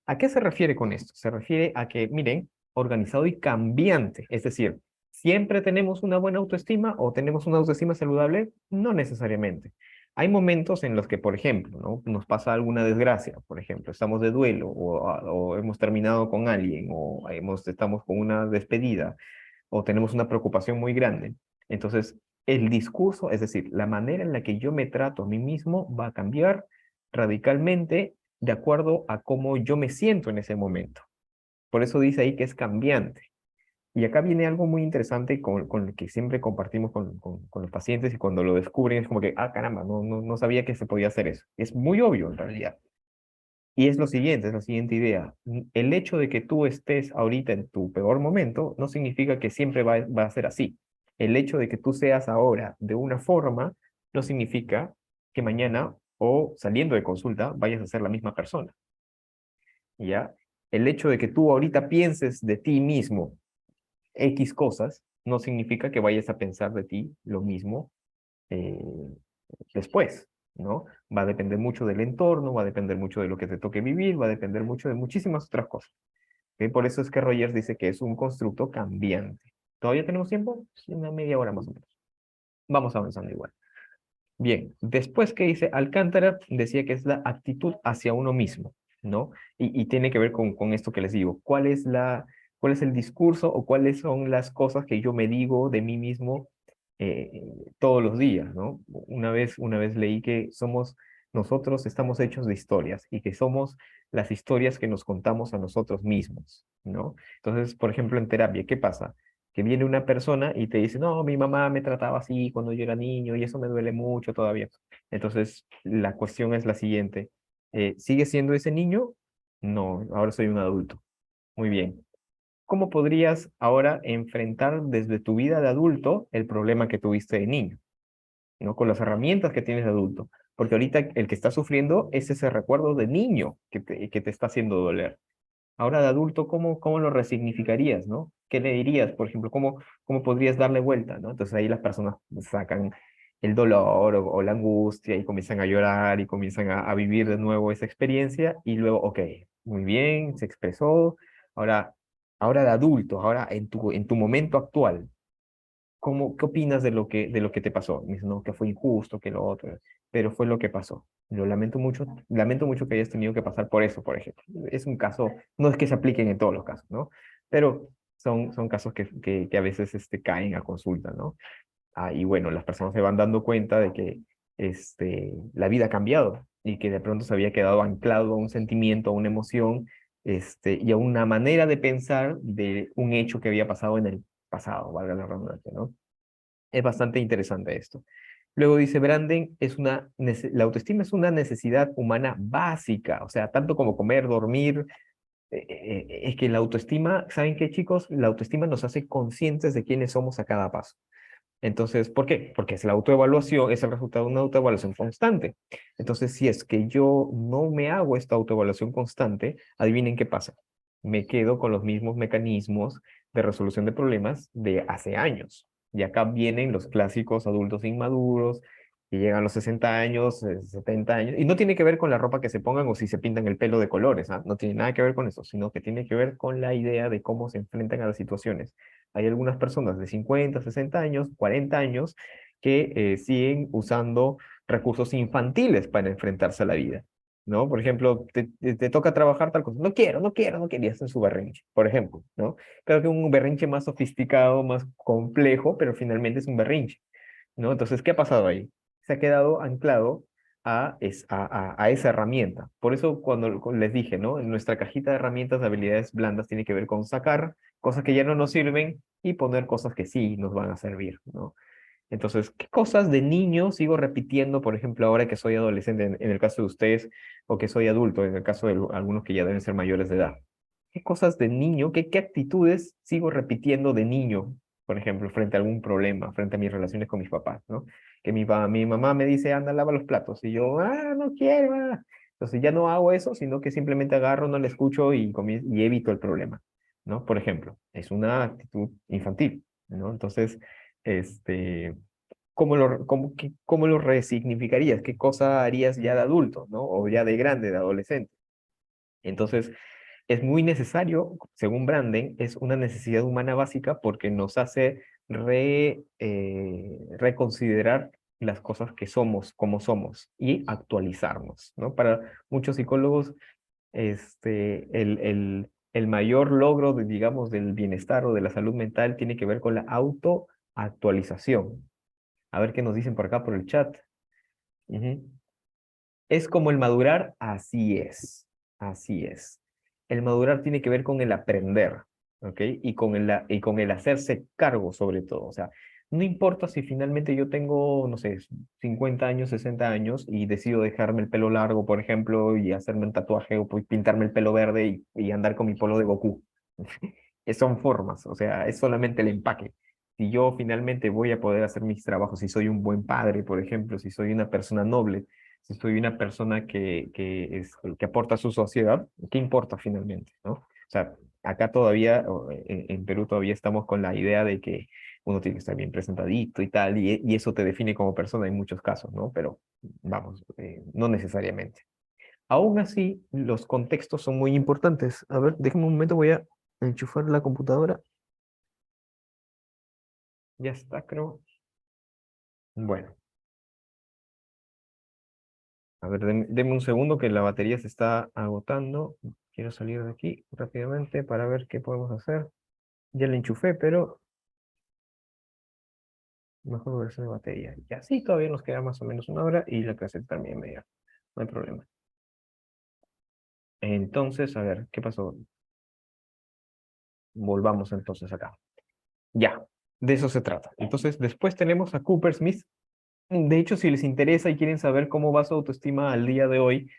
¿A qué se refiere con esto? Se refiere a que, miren, organizado y cambiante, es decir, ¿siempre tenemos una buena autoestima o tenemos una autoestima saludable? No necesariamente. Hay momentos en los que, por ejemplo, ¿no? Nos pasa alguna desgracia, por ejemplo, estamos de duelo o hemos terminado con alguien o estamos con una despedida o tenemos una preocupación muy grande. Entonces, el discurso, es decir, la manera en la que yo me trato a mí mismo va a cambiar radicalmente de acuerdo a cómo yo me siento en ese momento. Por eso dice ahí que es cambiante. Y acá viene algo muy interesante con lo que siempre compartimos con los pacientes y cuando lo descubren es como que, ah, caramba, no sabía que se podía hacer eso. Es muy obvio en realidad. Y es la siguiente idea. El hecho de que tú estés ahorita en tu peor momento no significa que siempre va a ser así. El hecho de que tú seas ahora de una forma no significa que mañana o saliendo de consulta vayas a ser la misma persona. ¿Ya? El hecho de que tú ahorita pienses de ti mismo X cosas no significa que vayas a pensar de ti lo mismo eh, después, ¿no? Va a depender mucho del entorno, va a depender mucho de lo que te toque vivir, va a depender mucho de muchísimas otras cosas. ¿Ok? Por eso es que Rogers dice que es un constructo cambiante. ¿Todavía tenemos tiempo? Sí, una media hora más o menos. Vamos avanzando igual. Bien, después que dice Alcántara, decía que es la actitud hacia uno mismo, ¿no? Y tiene que ver con esto que les digo. ¿Cuál es el discurso o cuáles son las cosas que yo me digo de mí mismo todos los días, ¿no? Una vez leí que nosotros estamos hechos de historias y que somos las historias que nos contamos a nosotros mismos, ¿no? Entonces, por ejemplo, en terapia, ¿qué pasa? Que viene una persona y te dice, no, mi mamá me trataba así cuando yo era niño y eso me duele mucho todavía. Entonces, la cuestión es la siguiente. ¿Sigue siendo ese niño? No, ahora soy un adulto. Muy bien. ¿Cómo podrías ahora enfrentar desde tu vida de adulto el problema que tuviste de niño? ¿No? Con las herramientas que tienes de adulto. Porque ahorita el que está sufriendo es ese recuerdo de niño que te está haciendo doler. Ahora de adulto, ¿cómo lo resignificarías, no? ¿Qué le dirías, por ejemplo? ¿Cómo podrías darle vuelta, no? Entonces ahí las personas sacan el dolor o la angustia y comienzan a llorar y comienzan a vivir de nuevo esa experiencia y luego, ok, muy bien, se expresó. Ahora, ahora de adulto, ahora en tu momento actual, ¿qué opinas de lo que te pasó? Me dice, no, que fue injusto, que lo otro, pero fue lo que pasó. Lo lamento mucho que hayas tenido que pasar por eso, por ejemplo. Es un caso, no es que se apliquen en todos los casos, ¿no? Pero son casos que a veces caen a consulta, ¿no? Y bueno, las personas se van dando cuenta de que la vida ha cambiado y que de pronto se había quedado anclado a un sentimiento, a una emoción, y a una manera de pensar de un hecho que había pasado en el pasado, valga la redundancia, ¿no? Es bastante interesante esto. Luego dice Branden, la autoestima es una necesidad humana básica, o sea, tanto como comer, dormir, es que la autoestima, ¿saben qué, chicos? La autoestima nos hace conscientes de quiénes somos a cada paso. Entonces, ¿por qué? Porque es la autoevaluación, es el resultado de una autoevaluación constante. Entonces, si es que yo no me hago esta autoevaluación constante, adivinen qué pasa. Me quedo con los mismos mecanismos de resolución de problemas de hace años. Y acá vienen los clásicos adultos inmaduros, que llegan a los 60 años, 70 años, y no tiene que ver con la ropa que se pongan o si se pintan el pelo de colores, ¿ah? No tiene nada que ver con eso, sino que tiene que ver con la idea de cómo se enfrentan a las situaciones. Hay algunas personas de 50, 60 años, 40 años, que siguen usando recursos infantiles para enfrentarse a la vida, ¿no? Por ejemplo, te toca trabajar tal cosa, no querías en su berrinche, por ejemplo, ¿no? Creo que un berrinche más sofisticado, más complejo, pero finalmente es un berrinche, ¿no? Entonces, ¿qué ha pasado ahí? Se ha quedado anclado a esa herramienta. Por eso cuando les dije, ¿no? En nuestra cajita de herramientas de habilidades blandas tiene que ver con sacar cosas que ya no nos sirven y poner cosas que sí nos van a servir, ¿no? Entonces, ¿qué cosas de niño sigo repitiendo, por ejemplo, ahora que soy adolescente en el caso de ustedes o que soy adulto en el caso de algunos que ya deben ser mayores de edad? ¿Qué cosas de niño, qué actitudes sigo repitiendo de niño, por ejemplo, frente a algún problema, frente a mis relaciones con mis papás, ¿no? Que mi mamá me dice, anda, lava los platos, y yo, no quiero, Entonces ya no hago eso, sino que simplemente agarro, no le escucho y, y evito el problema, ¿no? Por ejemplo, es una actitud infantil, ¿no? Entonces, este, ¿cómo lo resignificarías? ¿Qué cosa harías ya de adulto, ¿no? O ya de grande, de adolescente. Entonces, es muy necesario, según Branden, es una necesidad humana básica porque nos hace reconsiderar las cosas que somos, como somos, y actualizarnos, ¿no? Para muchos psicólogos, el mayor logro, digamos, del bienestar o de la salud mental tiene que ver con la autoactualización. A ver qué nos dicen por acá por el chat. Ujú. ¿Es como el madurar? Así es, así es. El madurar tiene que ver con el aprender, ¿ok? Y con el hacerse cargo sobre todo. O sea, no importa si finalmente yo tengo, no sé, 50 años, 60 años y decido dejarme el pelo largo, por ejemplo, y hacerme un tatuaje o pintarme el pelo verde y andar con mi polo de Goku. Son formas, o sea, es solamente el empaque. Si yo finalmente voy a poder hacer mis trabajos, si soy un buen padre, por ejemplo, si soy una persona noble, si soy una persona que aporta a su sociedad, ¿qué importa finalmente, no? O sea, acá todavía, en Perú todavía estamos con la idea de que uno tiene que estar bien presentadito y tal, y eso te define como persona en muchos casos, ¿no? Pero vamos, no necesariamente. Aún así, los contextos son muy importantes. A ver, déjame un momento, voy a enchufar la computadora. Ya está, creo. Bueno, a ver, deme un segundo que la batería se está agotando. Quiero salir de aquí rápidamente para ver qué podemos hacer. Ya la enchufé, pero mejor versión de batería. Ya sí, todavía nos queda más o menos una hora y la clase también media. No hay problema. Entonces, a ver, ¿qué pasó? Volvamos entonces acá. Ya, de eso se trata. Entonces, después tenemos a Cooper Smith. De hecho, si les interesa y quieren saber cómo va su autoestima al día de hoy,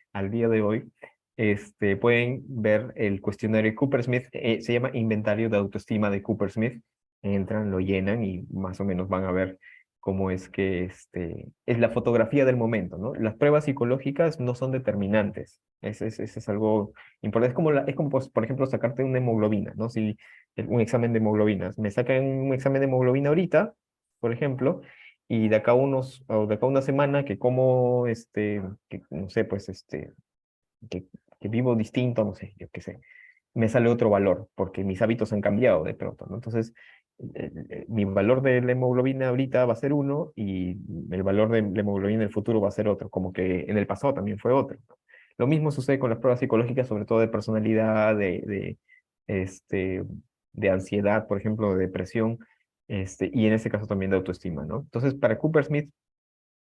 pueden ver el cuestionario de Cooper Smith, se llama Inventario de Autoestima de Cooper Smith. Entran, lo llenan y más o menos van a ver cómo es que es la fotografía del momento, ¿no? Las pruebas psicológicas no son determinantes. Ese es algo importante. Es como pues, por ejemplo, sacarte una hemoglobina, ¿no? Si un examen de hemoglobinas. Me sacan un examen de hemoglobina ahorita, por ejemplo, y de acá o de acá una semana que como, que, no sé, pues, que, que vivo distinto, no sé, yo qué sé, me sale otro valor, porque mis hábitos han cambiado de pronto, ¿no? Entonces, mi valor de la hemoglobina ahorita va a ser uno y el valor de la hemoglobina en el futuro va a ser otro, como que en el pasado también fue otro. Lo mismo sucede con las pruebas psicológicas, sobre todo de personalidad, este, de ansiedad, por ejemplo, de depresión, y en este caso también de autoestima, ¿no? Entonces, para Cooper Smith,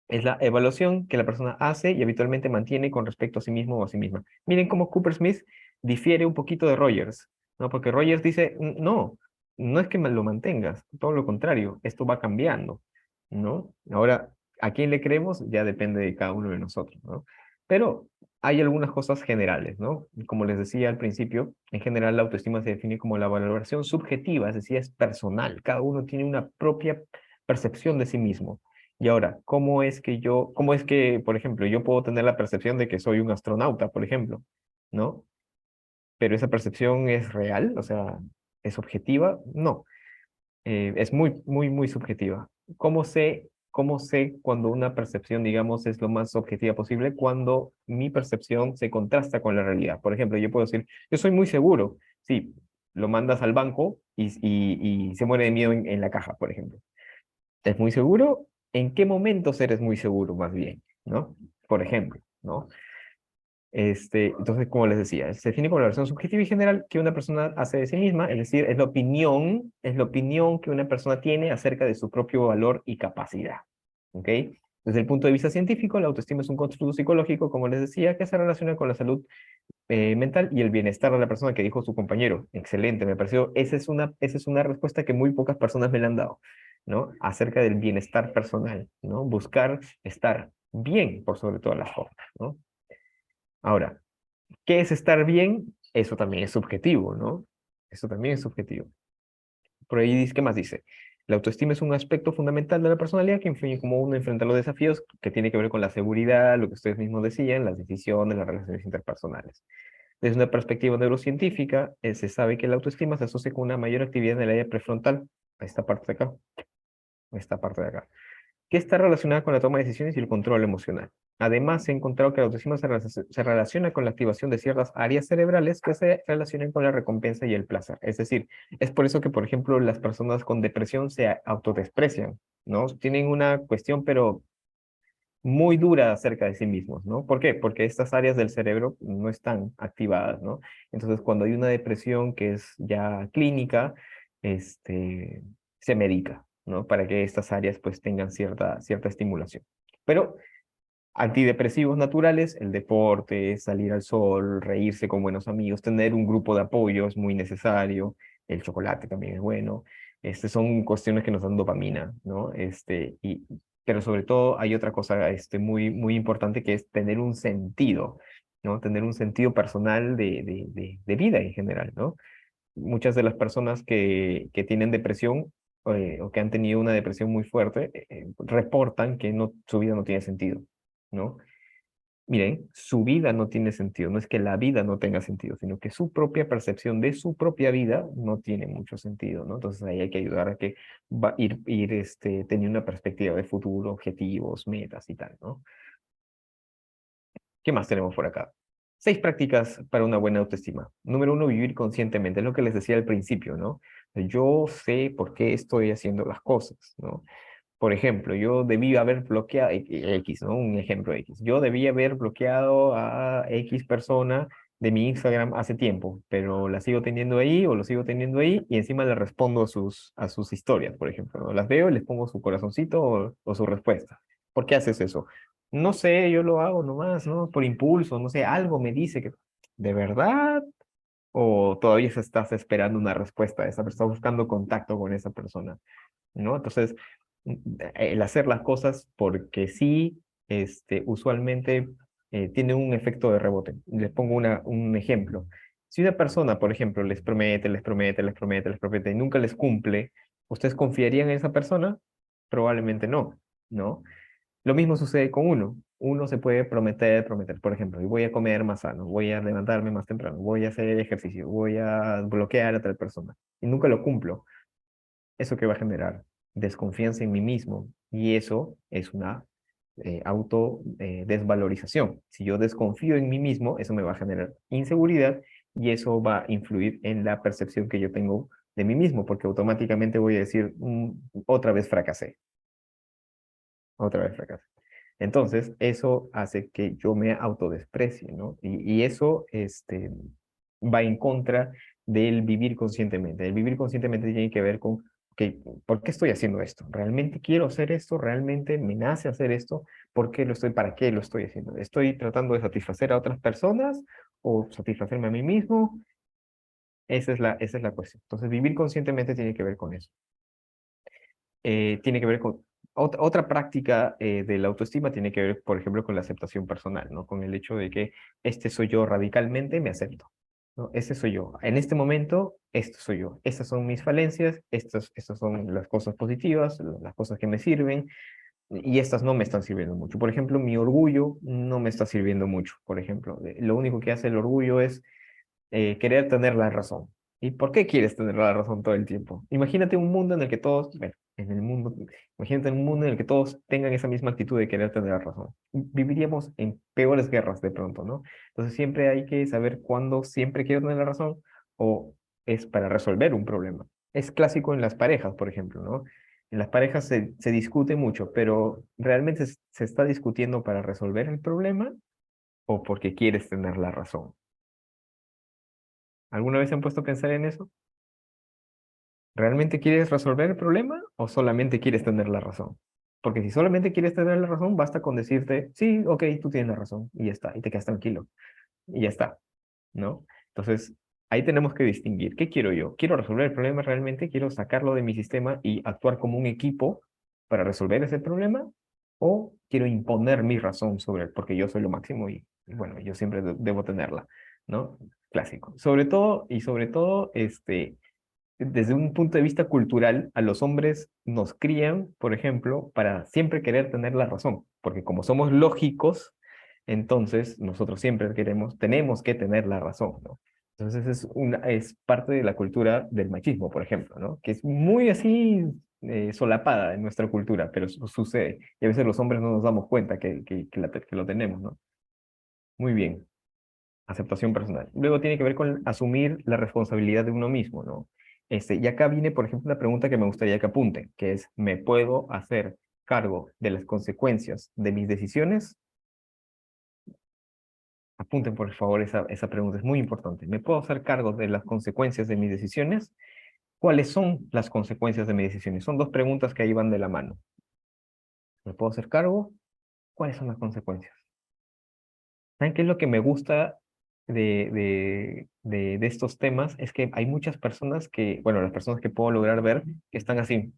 es la evaluación que la persona hace y habitualmente mantiene con respecto a sí mismo o a sí misma. Miren cómo Cooper Smith difiere un poquito de Rogers, ¿no? Porque Rogers dice, no, no es que lo mantengas, todo lo contrario, esto va cambiando, ¿no? Ahora, ¿a quién le creemos? Ya depende de cada uno de nosotros, ¿no? Pero hay algunas cosas generales, ¿no? Como les decía al principio, en general la autoestima se define como la valoración subjetiva, es decir, es personal, cada uno tiene una propia percepción de sí mismo. Y ahora, cómo es que, por ejemplo, yo puedo tener la percepción de que soy un astronauta, por ejemplo, ¿no? Pero esa percepción es real, o sea, ¿es objetiva? No, es muy, muy, muy subjetiva. Cómo sé cuando una percepción, digamos, es lo más objetiva posible? Cuando mi percepción se contrasta con la realidad. Por ejemplo, yo puedo decir, yo soy muy seguro. Sí, lo mandas al banco y se muere de miedo en la caja, por ejemplo. ¿Es muy seguro? ¿En qué momentos eres muy seguro, más bien? ¿No? Por ejemplo, ¿no? Entonces, como les decía, se define como la versión subjetiva y general que una persona hace de sí misma, es decir, es la opinión que una persona tiene acerca de su propio valor y capacidad. ¿Ok? Desde el punto de vista científico, la autoestima es un constructo psicológico, como les decía, que se relaciona con la salud mental y el bienestar de la persona, que dijo su compañero. Excelente, me pareció, esa es una respuesta que muy pocas personas me la han dado, ¿no? Acerca del bienestar personal, ¿no? Buscar estar bien por sobre todas las cosas, ¿no? Ahora, ¿qué es estar bien? Eso también es subjetivo, ¿no? Eso también es subjetivo. Por ahí dice, ¿qué más dice? La autoestima es un aspecto fundamental de la personalidad que influye en cómo uno enfrenta los desafíos que tiene que ver con la seguridad, lo que ustedes mismos decían, las decisiones, las relaciones interpersonales. Desde una perspectiva neurocientífica, se sabe que la autoestima se asocia con una mayor actividad en el área prefrontal, a esta parte de acá, a esta parte de acá, que está relacionada con la toma de decisiones y el control emocional. Además, se ha encontrado que la autoestima se relaciona con la activación de ciertas áreas cerebrales que se relacionan con la recompensa y el placer. Es decir, es por eso que, por ejemplo, las personas con depresión se autodesprecian, ¿no? Tienen una cuestión, pero muy dura acerca de sí mismos, ¿no? ¿Por qué? Porque estas áreas del cerebro no están activadas, ¿no? Entonces, cuando hay una depresión que es ya clínica, se medica, ¿no? Para que estas áreas pues tengan cierta estimulación. Pero antidepresivos naturales, el deporte, salir al sol, reírse con buenos amigos, tener un grupo de apoyo es muy necesario, el chocolate también es bueno, son cuestiones que nos dan dopamina, ¿no? Pero sobre todo hay otra cosa muy importante que es tener un sentido, ¿no? Tener un sentido personal de vida en general, ¿no? Muchas de las personas que tienen depresión o que han tenido una depresión muy fuerte reportan que su vida no tiene sentido, ¿no? Miren, su vida no tiene sentido, no es que la vida no tenga sentido, sino que su propia percepción de su propia vida no tiene mucho sentido, ¿no? Entonces ahí hay que ayudar a que teniendo una perspectiva de futuro, objetivos, metas y tal, ¿no? ¿Qué más tenemos por acá? 6 prácticas para una buena autoestima. Número 1, vivir conscientemente. Es lo que les decía al principio, ¿no? Yo sé por qué estoy haciendo las cosas, ¿no? Por ejemplo, yo debí haber bloqueado X, ¿no? Un ejemplo X. Yo debí haber bloqueado a X persona de mi Instagram hace tiempo, pero la sigo teniendo ahí o lo sigo teniendo ahí y encima le respondo a sus historias, por ejemplo, ¿no? Las veo y les pongo su corazoncito o su respuesta. ¿Por qué haces eso? No sé, yo lo hago nomás, ¿no? Por impulso, no sé, algo me dice que, ¿de verdad? ¿O todavía estás esperando una respuesta de esa persona, estás buscando contacto con esa persona, ¿no? Entonces, el hacer las cosas porque sí, usualmente tiene un efecto de rebote. Les pongo un ejemplo. Si una persona, por ejemplo, les promete, les promete, les promete, les promete y nunca les cumple, ¿ustedes confiarían en esa persona? Probablemente no, ¿no? Lo mismo sucede con uno. Uno se puede prometer, prometer. Por ejemplo, voy a comer más sano, voy a levantarme más temprano, voy a hacer ejercicio, voy a bloquear a tal persona y nunca lo cumplo. ¿Eso qué va a generar? Desconfianza en mí mismo. Y eso es una desvalorización. Si yo desconfío en mí mismo, eso me va a generar inseguridad y eso va a influir en la percepción que yo tengo de mí mismo, porque automáticamente voy a decir, otra vez fracasé, otra vez fracasé. Entonces, eso hace que yo me autodesprecie, ¿no? Y eso va en contra del vivir conscientemente. El vivir conscientemente tiene que ver con, okay, ¿por qué estoy haciendo esto? ¿Realmente quiero hacer esto? ¿Realmente me nace hacer esto? ¿Por qué lo estoy, para qué lo estoy haciendo? ¿Estoy tratando de satisfacer a otras personas o satisfacerme a mí mismo? Esa es la cuestión. Entonces, vivir conscientemente tiene que ver con eso. Tiene que ver con otra práctica de la autoestima, tiene que ver, por ejemplo, con la aceptación personal, ¿no? Con el hecho de que este soy yo radicalmente, me acepto, ¿no? Este soy yo. En este momento, esto soy yo. Estas son mis falencias, estas son las cosas positivas, las cosas que me sirven, y estas no me están sirviendo mucho. Por ejemplo, mi orgullo no me está sirviendo mucho, por ejemplo. Lo único que hace el orgullo es querer tener la razón. ¿Y por qué quieres tener la razón todo el tiempo? Imagínate un mundo en el que todos, bueno, imagínate un mundo en el que todos tengan esa misma actitud de querer tener la razón. Viviríamos en peores guerras de pronto, ¿no? Entonces siempre hay que saber cuándo siempre quiero tener la razón o es para resolver un problema. Es clásico en las parejas, por ejemplo, ¿no? En las parejas se discute mucho, pero ¿realmente se está discutiendo para resolver el problema o porque quieres tener la razón? ¿Alguna vez se han puesto a pensar en eso? ¿Realmente quieres resolver el problema o solamente quieres tener la razón? Porque si solamente quieres tener la razón, basta con decirte, sí, ok, tú tienes la razón, y ya está, y te quedas tranquilo, y ya está, ¿no? Entonces, ahí tenemos que distinguir, ¿qué quiero yo? ¿Quiero resolver el problema realmente? ¿Quiero sacarlo de mi sistema y actuar como un equipo para resolver ese problema? ¿O quiero imponer mi razón sobre él? Porque yo soy lo máximo y bueno, yo siempre debo tenerla, ¿no? Clásico. Sobre todo, desde un punto de vista cultural, a los hombres nos crían, por ejemplo, para siempre querer tener la razón, porque como somos lógicos, entonces nosotros siempre tenemos que tener la razón, ¿no? Entonces es parte de la cultura del machismo, por ejemplo, ¿no? Que es muy así solapada en nuestra cultura, pero sucede. Y a veces los hombres no nos damos cuenta que lo tenemos, ¿no? Muy bien. Aceptación personal. Luego tiene que ver con asumir la responsabilidad de uno mismo, ¿no? Y acá viene, por ejemplo, una pregunta que me gustaría que apunten, que es, ¿me puedo hacer cargo de las consecuencias de mis decisiones? Apunten, por favor, esa pregunta, es muy importante. ¿Me puedo hacer cargo de las consecuencias de mis decisiones? ¿Cuáles son las consecuencias de mis decisiones? Son dos preguntas que ahí van de la mano. ¿Me puedo hacer cargo? ¿Cuáles son las consecuencias? ¿Saben qué es lo que me gusta de estos temas? Es que hay muchas personas que, bueno, las personas que puedo lograr ver, que están así,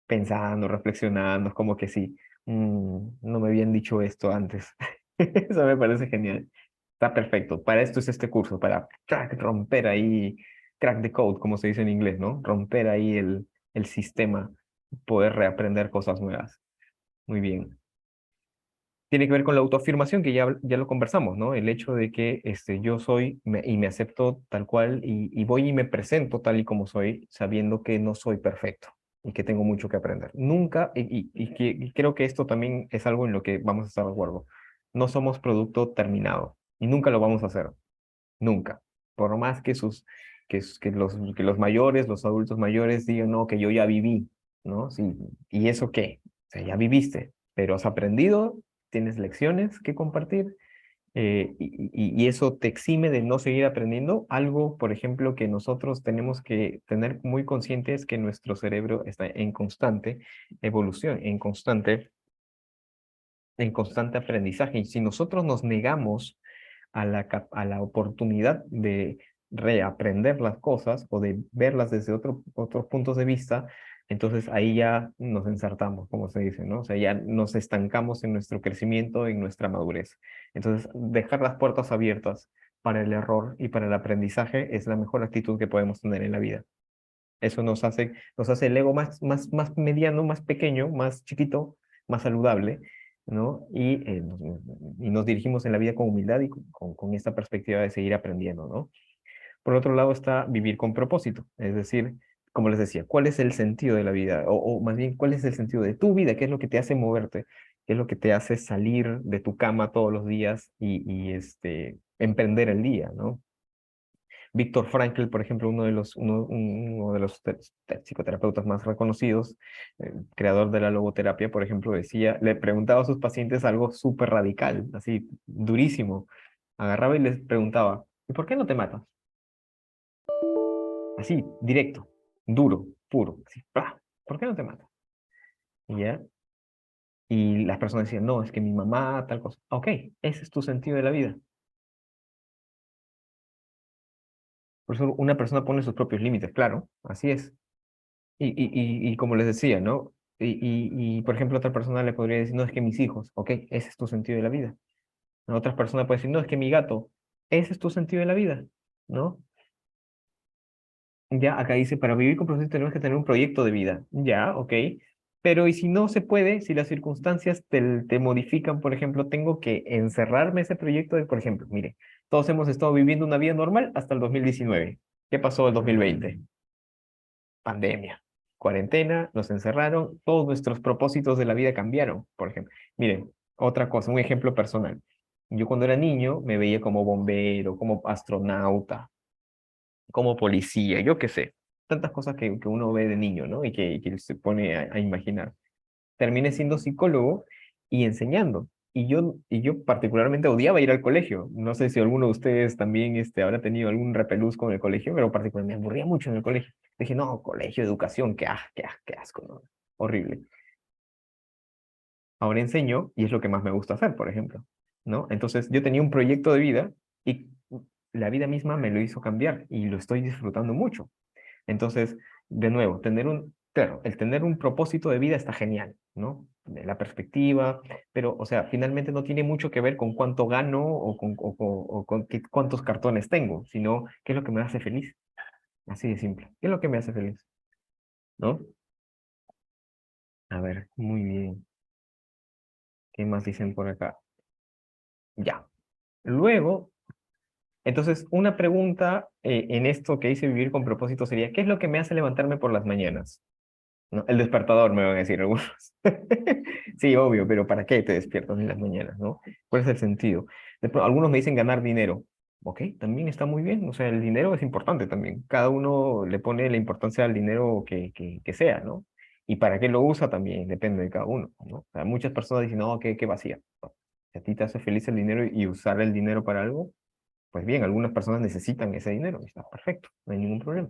pensando, reflexionando, es como que sí, no me habían dicho esto antes. Eso me parece genial. Está perfecto. Para esto es este curso, para romper ahí, crack the code, como se dice en inglés, ¿no? Romper ahí el sistema, poder reaprender cosas nuevas. Muy bien. Tiene que ver con la autoafirmación, que ya lo conversamos, ¿no? El hecho de que yo soy y me acepto tal cual y voy y me presento tal y como soy, sabiendo que no soy perfecto y que tengo mucho que aprender. Nunca, y creo que esto también es algo en lo que vamos a estar de acuerdo, no somos producto terminado y nunca lo vamos a hacer, nunca. Por más que los mayores, los adultos mayores digan, no, que yo ya viví, ¿no? Sí, ¿y eso qué? O sea, ya viviste, pero has aprendido, tienes lecciones que compartir, y eso te exime de no seguir aprendiendo. Algo, por ejemplo, que nosotros tenemos que tener muy consciente es que nuestro cerebro está en constante evolución, en constante aprendizaje. Y si nosotros nos negamos a la oportunidad de reaprender las cosas o de verlas desde otros puntos de vista, entonces ahí ya nos ensartamos, como se dice, ¿no? O sea, ya nos estancamos en nuestro crecimiento, en nuestra madurez. Entonces, dejar las puertas abiertas para el error y para el aprendizaje es la mejor actitud que podemos tener en la vida. Eso nos hace el ego más mediano, más pequeño, más chiquito, más saludable, ¿no? Y nos dirigimos en la vida con humildad y con esta perspectiva de seguir aprendiendo, ¿no? Por otro lado está vivir con propósito, es decir, como les decía, ¿cuál es el sentido de la vida? O más bien, ¿cuál es el sentido de tu vida? ¿Qué es lo que te hace moverte? ¿Qué es lo que te hace salir de tu cama todos los días y emprender el día, ¿no? Víctor Frankl, por ejemplo, uno de los psicoterapeutas más reconocidos, creador de la logoterapia, por ejemplo, le preguntaba a sus pacientes algo súper radical, así, durísimo. Agarraba y les preguntaba, ¿y por qué no te matas? Así, directo, duro, puro, así, ¡plá! ¿Por qué no te matas? Y ya, y las personas decían, no, es que mi mamá, tal cosa. Ok, ese es tu sentido de la vida. Por eso una persona pone sus propios límites, claro, así es. Y como les decía, ¿no? Por ejemplo, otra persona le podría decir, no, es que mis hijos, ok, ese es tu sentido de la vida. Otra persona puede decir, no, es que mi gato, ese es tu sentido de la vida, ¿no? Ya, acá dice, para vivir con propósito tenemos que tener un proyecto de vida. Ya, ok. Pero ¿y si no se puede? Si las circunstancias te modifican, por ejemplo, tengo que encerrarme ese proyecto de, por ejemplo, mire, todos hemos estado viviendo una vida normal hasta el 2019. ¿Qué pasó el 2020? Pandemia, cuarentena, nos encerraron, todos nuestros propósitos de la vida cambiaron, por ejemplo. Miren, otra cosa, un ejemplo personal. Yo cuando era niño me veía como bombero, como astronauta, como policía, yo qué sé, tantas cosas que uno ve de niño, ¿no? Y que se pone a imaginar. Terminé siendo psicólogo y enseñando. Y yo particularmente odiaba ir al colegio. No sé si alguno de ustedes también habrá tenido algún repelús con el colegio, pero particularmente me aburría mucho en el colegio. Dije, no, colegio, educación, qué asco, ¿no? Horrible. Ahora enseño y es lo que más me gusta hacer, por ejemplo, ¿no? Entonces yo tenía un proyecto de vida y la vida misma me lo hizo cambiar y lo estoy disfrutando mucho. Entonces, de nuevo, claro, el tener un propósito de vida está genial, ¿no? De la perspectiva, pero, o sea, finalmente no tiene mucho que ver con cuánto gano o con cuántos cartones tengo, sino qué es lo que me hace feliz. Así de simple. ¿Qué es lo que me hace feliz? ¿No? A ver, muy bien. ¿Qué más dicen por acá? Ya. Luego, entonces, una pregunta en esto que dice vivir con propósito sería, ¿qué es lo que me hace levantarme por las mañanas? ¿No? El despertador, me van a decir algunos. Sí, obvio, pero ¿para qué te despiertas en las mañanas, no? ¿Cuál es el sentido? Algunos me dicen ganar dinero. Ok, también está muy bien. O sea, el dinero es importante también. Cada uno le pone la importancia al dinero que sea, ¿no? Y para qué lo usa también depende de cada uno, ¿no? O sea, muchas personas dicen, no, qué vacía. No. Si a ti te hace feliz el dinero y usar el dinero para algo, pues bien, algunas personas necesitan ese dinero y está perfecto, no hay ningún problema.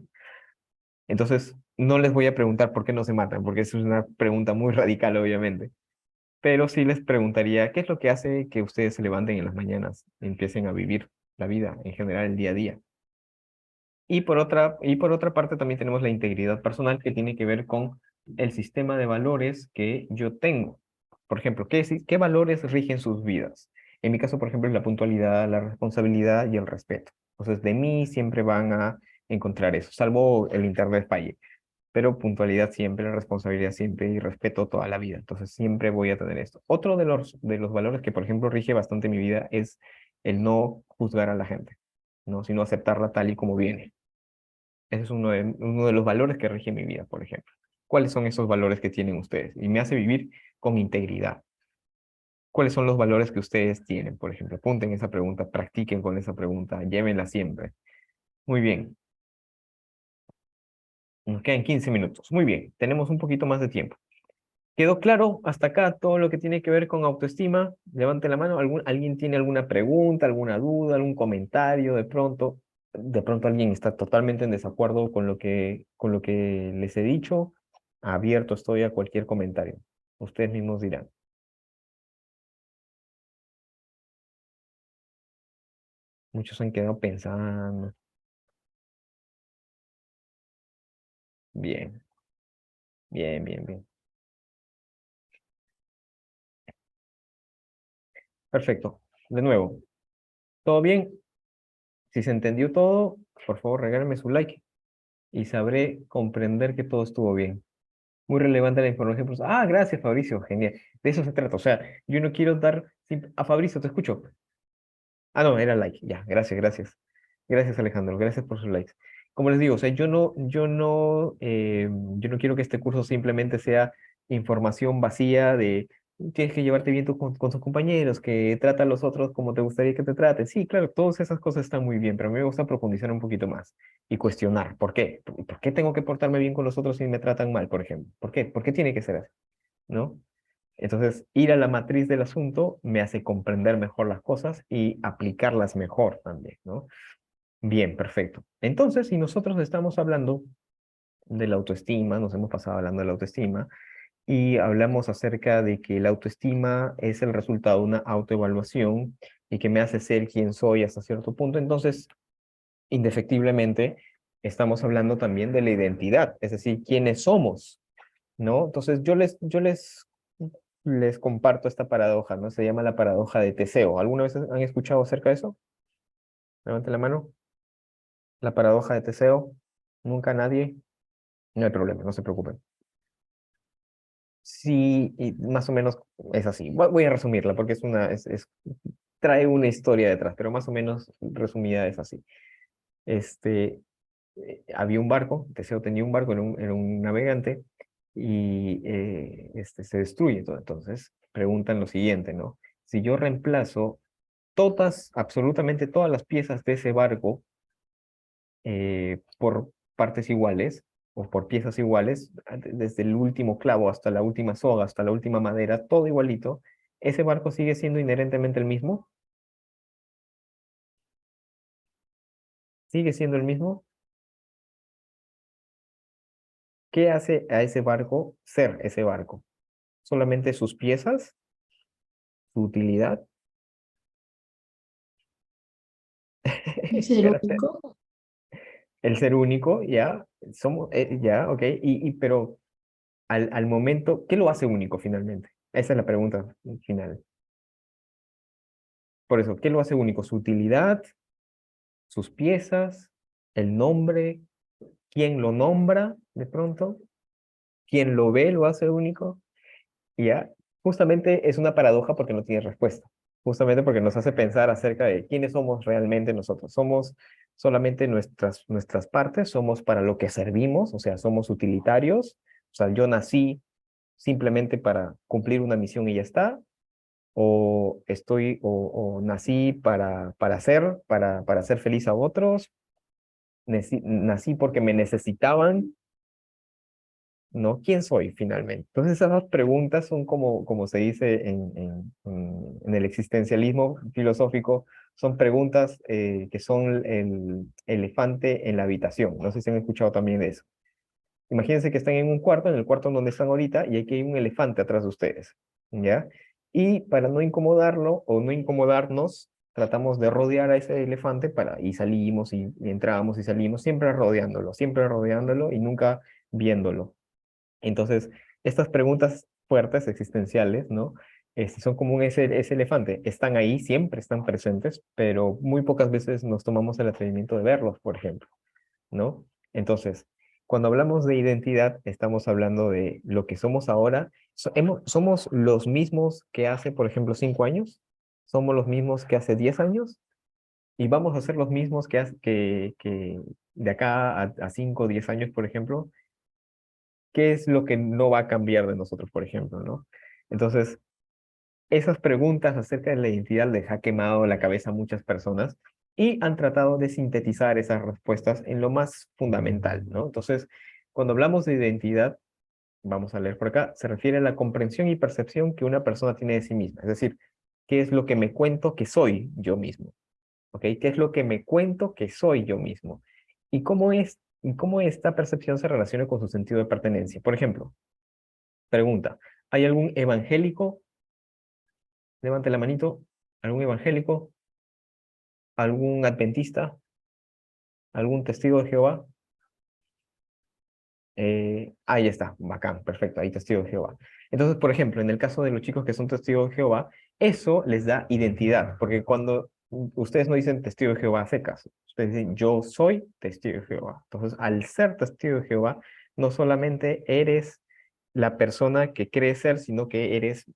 Entonces, no les voy a preguntar por qué no se matan, porque eso es una pregunta muy radical, obviamente. Pero sí les preguntaría, ¿qué es lo que hace que ustedes se levanten en las mañanas y empiecen a vivir la vida en general, el día a día? Y por otra parte también tenemos la integridad personal que tiene que ver con el sistema de valores que yo tengo. Por ejemplo, ¿qué valores rigen sus vidas? En mi caso, por ejemplo, es la puntualidad, la responsabilidad y el respeto. Entonces, de mí siempre van a encontrar eso, salvo el internet falle. Pero puntualidad siempre, responsabilidad siempre y respeto toda la vida. Entonces, siempre voy a tener esto. Otro de los valores que, por ejemplo, rige bastante mi vida es el no juzgar a la gente, ¿no? Sino aceptarla tal y como viene. Ese es uno de los valores que rige mi vida, por ejemplo. ¿Cuáles son esos valores que tienen ustedes? Y me hace vivir con integridad. ¿Cuáles son los valores que ustedes tienen? Por ejemplo, apunten esa pregunta, practiquen con esa pregunta, llévenla siempre. Muy bien. Nos quedan 15 minutos. Muy bien, tenemos un poquito más de tiempo. ¿Quedó claro hasta acá todo lo que tiene que ver con autoestima? Levante la mano. ¿Alguien tiene alguna pregunta, alguna duda, algún comentario de pronto? De pronto alguien está totalmente en desacuerdo con lo que les he dicho. Abierto estoy a cualquier comentario. Ustedes mismos dirán. Muchos han quedado pensando. Bien, bien. Perfecto. De nuevo, ¿todo bien? Si se entendió todo, por favor regálenme su like y sabré comprender que todo estuvo bien. Muy relevante la información. Pues, gracias, Fabricio, genial. De eso se trata. O sea, yo no quiero dar... A Fabricio, te escucho. No, era like. Ya, gracias. Gracias, Alejandro. Gracias por sus likes. Como les digo, o sea, yo no quiero que este curso simplemente sea información vacía de tienes que llevarte bien con tus compañeros, que trata a los otros como te gustaría que te traten. Sí, claro, todas esas cosas están muy bien, pero a mí me gusta profundizar un poquito más y cuestionar. ¿Por qué? ¿Por qué tengo que portarme bien con los otros si me tratan mal, por ejemplo? ¿Por qué? ¿Por qué tiene que ser así? ¿No? Entonces, ir a la matriz del asunto me hace comprender mejor las cosas y aplicarlas mejor también, ¿no? Bien, perfecto. Entonces, si nosotros estamos hablando de la autoestima, nos hemos pasado hablando de la autoestima y hablamos acerca de que la autoestima es el resultado de una autoevaluación y que me hace ser quien soy hasta cierto punto, entonces, indefectiblemente, estamos hablando también de la identidad, es decir, quiénes somos, ¿no? Entonces, les comparto esta paradoja, ¿no? Se llama la paradoja de Teseo. ¿Alguna vez han escuchado acerca de eso? Levanten la mano. La paradoja de Teseo. Nunca nadie. No hay problema, no se preocupen. Sí, y más o menos es así. Voy a resumirla porque trae una historia detrás, pero más o menos resumida es así. Este, había un barco, Teseo tenía un barco, era un navegante, y se destruye todo. Entonces, preguntan lo siguiente, ¿no? Si yo reemplazo absolutamente todas las piezas de ese barco por partes iguales o por piezas iguales, desde el último clavo hasta la última soga, hasta la última madera, todo igualito, ese barco sigue siendo inherentemente el mismo, sigue siendo el mismo. ¿Qué hace a ese barco ser ese barco? ¿Solamente sus piezas? ¿Su utilidad? Es el ¿Qué único. el ser único, ya, somos, ya, ok, pero al momento, ¿qué lo hace único finalmente? Esa es la pregunta final. Por eso, ¿qué lo hace único? ¿Su utilidad? ¿Sus piezas? ¿El nombre? ¿Quién lo nombra de pronto? ¿Quién lo ve lo hace único? Y ya, justamente es una paradoja porque no tiene respuesta. Justamente porque nos hace pensar acerca de quiénes somos realmente nosotros. Somos solamente nuestras partes, somos para lo que servimos, o sea, somos utilitarios. O sea, yo nací simplemente para cumplir una misión y ya está, o nací para hacer feliz a otros, nací porque me necesitaban, ¿no? ¿Quién soy finalmente? Entonces esas dos preguntas son como se dice en el existencialismo filosófico, son preguntas que son el elefante en la habitación. No sé si han escuchado también de eso. Imagínense que están en un cuarto, en el cuarto donde están ahorita, y aquí hay un elefante atrás de ustedes, ¿ya? Y para no incomodarlo o no incomodarnos, tratamos de rodear a ese elefante y salimos y entramos y salimos, siempre rodeándolo y nunca viéndolo. Entonces, estas preguntas fuertes, existenciales, ¿no? Son como ese elefante. Están ahí, siempre están presentes, pero muy pocas veces nos tomamos el atrevimiento de verlos, por ejemplo, ¿no? Entonces, cuando hablamos de identidad, estamos hablando de lo que somos ahora. ¿Somos los mismos que hace, por ejemplo, 5 años? ¿Somos los mismos que hace 10 años? ¿Y vamos a ser los mismos que de acá a 5 o 10 años, por ejemplo? ¿Qué es lo que no va a cambiar de nosotros, por ejemplo, ¿no? Entonces, esas preguntas acerca de la identidad les ha quemado la cabeza a muchas personas y han tratado de sintetizar esas respuestas en lo más fundamental, ¿no? Entonces, cuando hablamos de identidad, vamos a leer por acá, se refiere a la comprensión y percepción que una persona tiene de sí misma. Es decir, ¿qué es lo que me cuento que soy yo mismo? ¿Ok? ¿Qué es lo que me cuento que soy yo mismo? Y cómo esta percepción se relaciona con su sentido de pertenencia. Por ejemplo, pregunta, ¿hay algún evangélico? Levante la manito. ¿Algún evangélico? ¿Algún adventista? ¿Algún testigo de Jehová? Ahí está, bacán, perfecto, ahí testigo de Jehová. Entonces, por ejemplo, en el caso de los chicos que son testigos de Jehová, eso les da identidad, porque cuando ustedes no dicen testigo de Jehová a secas, ustedes dicen yo soy testigo de Jehová. Entonces, al ser testigo de Jehová, no solamente eres la persona que crees ser, sino que eres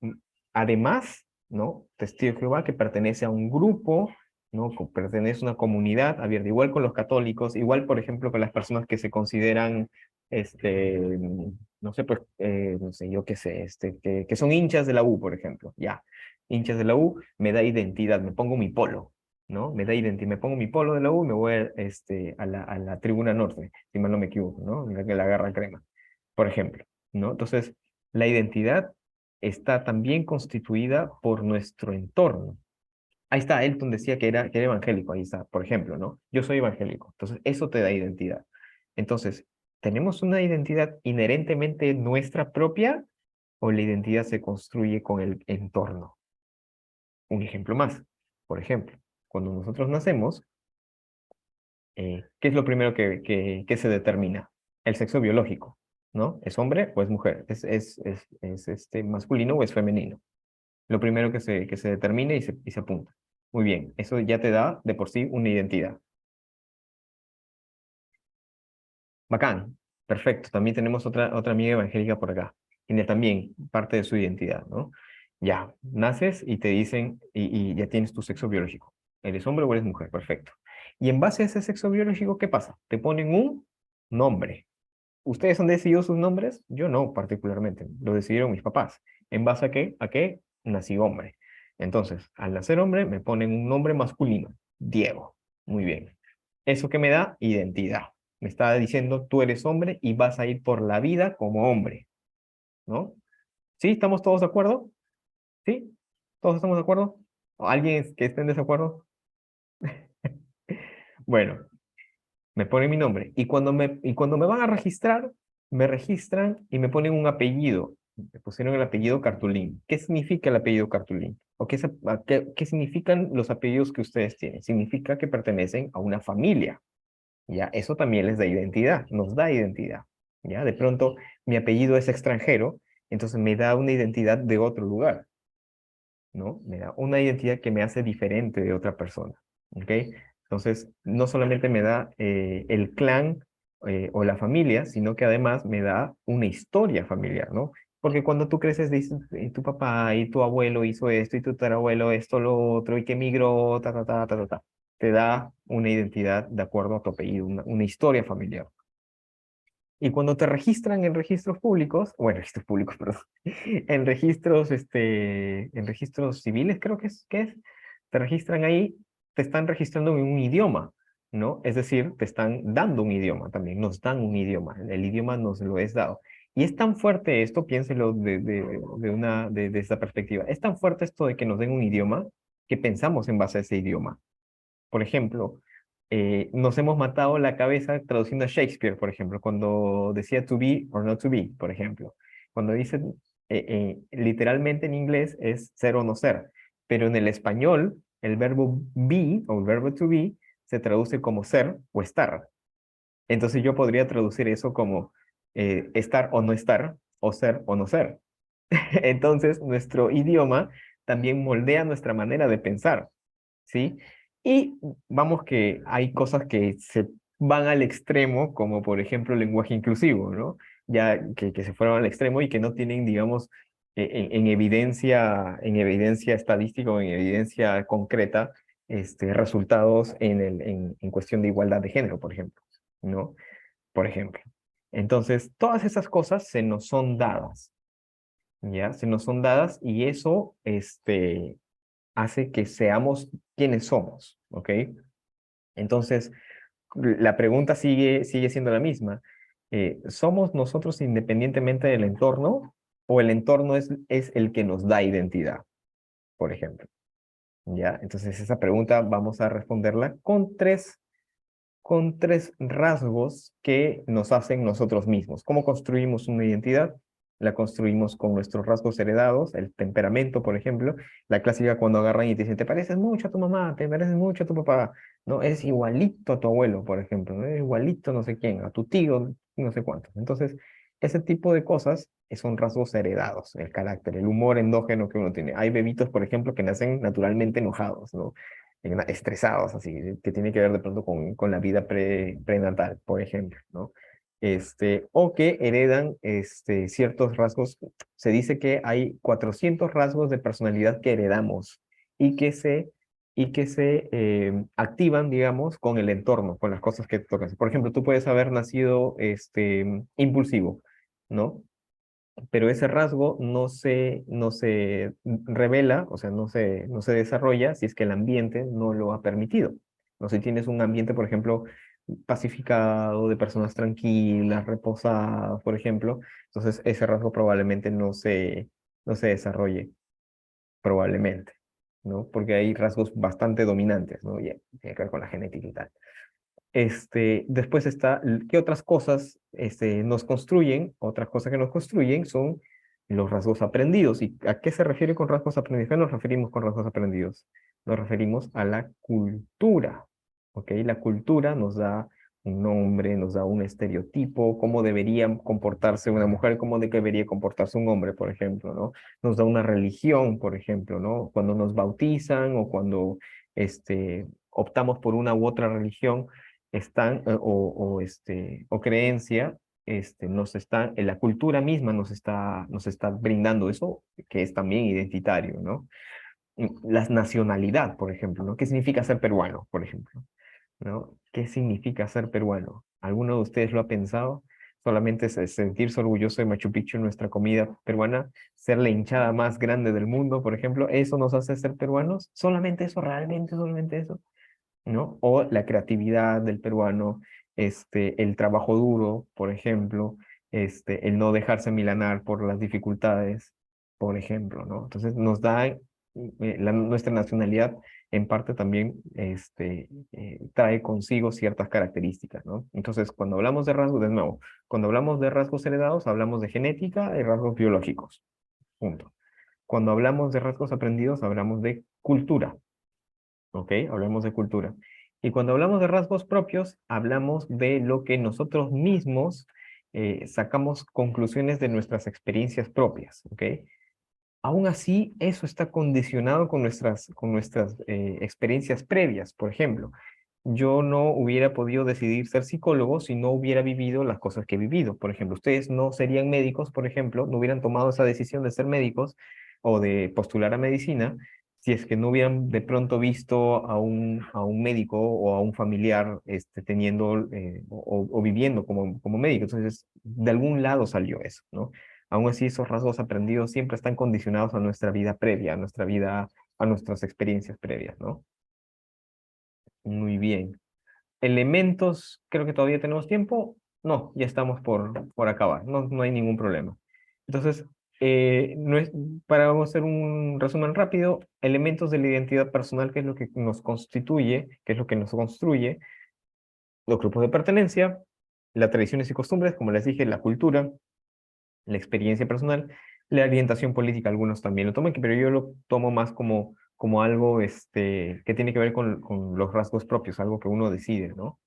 además, ¿no? Testigo de Jehová que pertenece a un grupo, ¿no? Pertenece a una comunidad abierta, igual con los católicos, igual, por ejemplo, con las personas que se consideran no sé, pues, no sé, yo qué sé, que son hinchas de la U, por ejemplo, ya, hinchas de la U, me da identidad, me pongo mi polo, ¿no? Me da identidad, me pongo mi polo de la U y me voy a la tribuna norte, si mal no me equivoco, ¿no? La garra crema, por ejemplo, ¿no? Entonces, la identidad está también constituida por nuestro entorno. Ahí está, Elton decía que era evangélico, ahí está, por ejemplo, ¿no? Yo soy evangélico, entonces eso te da identidad. Entonces, ¿tenemos una identidad inherentemente nuestra propia o la identidad se construye con el entorno? Un ejemplo más, por ejemplo, cuando nosotros nacemos, ¿qué es lo primero que se determina? El sexo biológico, ¿no? ¿Es hombre o es mujer? ¿Es masculino o es femenino? Lo primero que se determina y se apunta. Muy bien, eso ya te da de por sí una identidad. Bacán, perfecto. También tenemos otra amiga evangélica por acá. Tiene también parte de su identidad, ¿no? Ya, naces y te dicen, y ya tienes tu sexo biológico. ¿Eres hombre o eres mujer? Perfecto. Y en base a ese sexo biológico, ¿qué pasa? Te ponen un nombre. ¿Ustedes han decidido sus nombres? Yo no, particularmente. Lo decidieron mis papás. ¿En base a qué? ¿A qué? Nací hombre. Entonces, al nacer hombre, me ponen un nombre masculino. Diego. Muy bien. ¿Eso qué me da? Identidad. Me está diciendo, tú eres hombre y vas a ir por la vida como hombre. ¿No? ¿Sí? ¿Estamos todos de acuerdo? ¿Sí? ¿Todos estamos de acuerdo? ¿O alguien que esté en desacuerdo? Bueno, me ponen mi nombre. Y cuando me van a registrar, me registran y me ponen un apellido. Me pusieron el apellido Cartulín. ¿Qué significa el apellido Cartulín? ¿O qué significan los apellidos que ustedes tienen? Significa que pertenecen a una familia. ¿Ya? Eso también les da identidad, nos da identidad. ¿Ya? De pronto mi apellido es extranjero, entonces me da una identidad de otro lugar, ¿no? Me da una identidad que me hace diferente de otra persona, ¿ok? Entonces, no solamente me da el clan o la familia, sino que además me da una historia familiar, ¿no? Porque cuando tú creces, dices, y tu papá y tu abuelo hizo esto, y tu tatarabuelo esto, lo otro, y que migró, ta, ta, ta, ta, ta, ta. Te da una identidad de acuerdo a tu apellido, una historia familiar. Y cuando te registran en registros públicos, bueno, registros públicos, perdón, en registros civiles creo que es, te registran ahí, te están registrando en un idioma, ¿no? Es decir, te están dando un idioma también, nos dan un idioma, el idioma nos lo es dado. Y es tan fuerte esto, piénselo de esta perspectiva, es tan fuerte esto de que nos den un idioma que pensamos en base a ese idioma. Por ejemplo, nos hemos matado la cabeza traduciendo a Shakespeare, por ejemplo, cuando decía to be or not to be, por ejemplo. Cuando dice, literalmente en inglés es ser o no ser, pero en el español el verbo be o el verbo to be se traduce como ser o estar. Entonces yo podría traducir eso como estar o no estar, o ser o no ser. Entonces nuestro idioma también moldea nuestra manera de pensar. ¿Sí? Y vamos que hay cosas que se van al extremo, como por ejemplo el lenguaje inclusivo, ¿no? Ya que se fueron al extremo y que no tienen, digamos, en evidencia estadística o en evidencia concreta, resultados en cuestión de igualdad de género, por ejemplo, ¿no? Por ejemplo. Entonces, todas esas cosas se nos son dadas, ¿ya? Se nos son dadas y eso, hace que seamos quienes somos, ¿ok? Entonces, la pregunta sigue siendo la misma. ¿Somos nosotros independientemente del entorno o el entorno es el que nos da identidad, por ejemplo? ¿Ya? Entonces, esa pregunta vamos a responderla con tres rasgos que nos hacen nosotros mismos. ¿Cómo construimos una identidad? La construimos con nuestros rasgos heredados, el temperamento, por ejemplo, la clásica cuando agarran y te dicen, te pareces mucho a tu mamá, te pareces mucho a tu papá, ¿no? Eres igualito a tu abuelo, por ejemplo, ¿no? Eres igualito a no sé quién, a tu tío, no sé cuántos. Entonces, ese tipo de cosas son rasgos heredados, el carácter, el humor endógeno que uno tiene. Hay bebitos, por ejemplo, que nacen naturalmente enojados, ¿no? Estresados, así, que tiene que ver de pronto con la vida prenatal, por ejemplo, ¿no? O que heredan ciertos rasgos. Se dice que hay 400 rasgos de personalidad que heredamos y que se activan, digamos, con el entorno, con las cosas que te tocan. Por ejemplo, tú puedes haber nacido impulsivo, ¿no? Pero ese rasgo no se revela, o sea, no se desarrolla si es que el ambiente no lo ha permitido. No sé si tienes un ambiente, por ejemplo, pacificado, de personas tranquilas, reposadas, por ejemplo, entonces ese rasgo probablemente no se desarrolle, probablemente, ¿no? Porque hay rasgos bastante dominantes, ¿no? Y tiene que ver con la genética y tal. Después está, ¿qué otras cosas nos construyen? Otras cosas que nos construyen son los rasgos aprendidos. ¿Y a qué se refiere con rasgos aprendidos? ¿Qué nos referimos con rasgos aprendidos? Nos referimos a la cultura, ¿ok? La cultura nos da un nombre, nos da un estereotipo, cómo debería comportarse una mujer, cómo debería comportarse un hombre, por ejemplo, ¿no? Nos da una religión, por ejemplo, ¿no? Cuando nos bautizan o cuando optamos por una u otra religión, o creencia, la cultura misma nos está brindando eso, que es también identitario, ¿no? La nacionalidad, por ejemplo, ¿no? ¿Qué significa ser peruano, por ejemplo? ¿No? ¿Qué significa ser peruano? ¿Alguno de ustedes lo ha pensado? Solamente es sentirse orgulloso de Machu Picchu, nuestra comida peruana, ser la hinchada más grande del mundo, por ejemplo, ¿eso nos hace ser peruanos? ¿Solamente eso, realmente, solamente eso? ¿No? O la creatividad del peruano, el trabajo duro, por ejemplo, el no dejarse milanar por las dificultades, por ejemplo, ¿no? Entonces nos da nuestra nacionalidad en parte también trae consigo ciertas características, ¿no? Entonces, cuando hablamos de rasgos, de nuevo, cuando hablamos de rasgos heredados, hablamos de genética y rasgos biológicos, punto. Cuando hablamos de rasgos aprendidos, hablamos de cultura, ¿ok? Hablamos de cultura. Y cuando hablamos de rasgos propios, hablamos de lo que nosotros mismos sacamos conclusiones de nuestras experiencias propias, ¿ok? Aún así, eso está condicionado con nuestras experiencias previas. Por ejemplo, yo no hubiera podido decidir ser psicólogo si no hubiera vivido las cosas que he vivido. Por ejemplo, ustedes no serían médicos, por ejemplo, no hubieran tomado esa decisión de ser médicos o de postular a medicina si es que no hubieran de pronto visto a un médico o a un familiar teniendo o viviendo como médico. Entonces, de algún lado salió eso, ¿no? Aún así, esos rasgos aprendidos siempre están condicionados a nuestra vida previa, a nuestra vida, a nuestras experiencias previas, ¿no? Muy bien. Elementos, creo que todavía tenemos tiempo. No, ya estamos por acabar, no hay ningún problema. Entonces, para hacer un resumen rápido, elementos de la identidad personal, que es lo que nos constituye, que es lo que nos construye, los grupos de pertenencia, las tradiciones y costumbres, como les dije, la cultura, la experiencia personal, la orientación política, algunos también lo toman, pero yo lo tomo más como algo que tiene que ver con los rasgos propios, algo que uno decide, ¿no?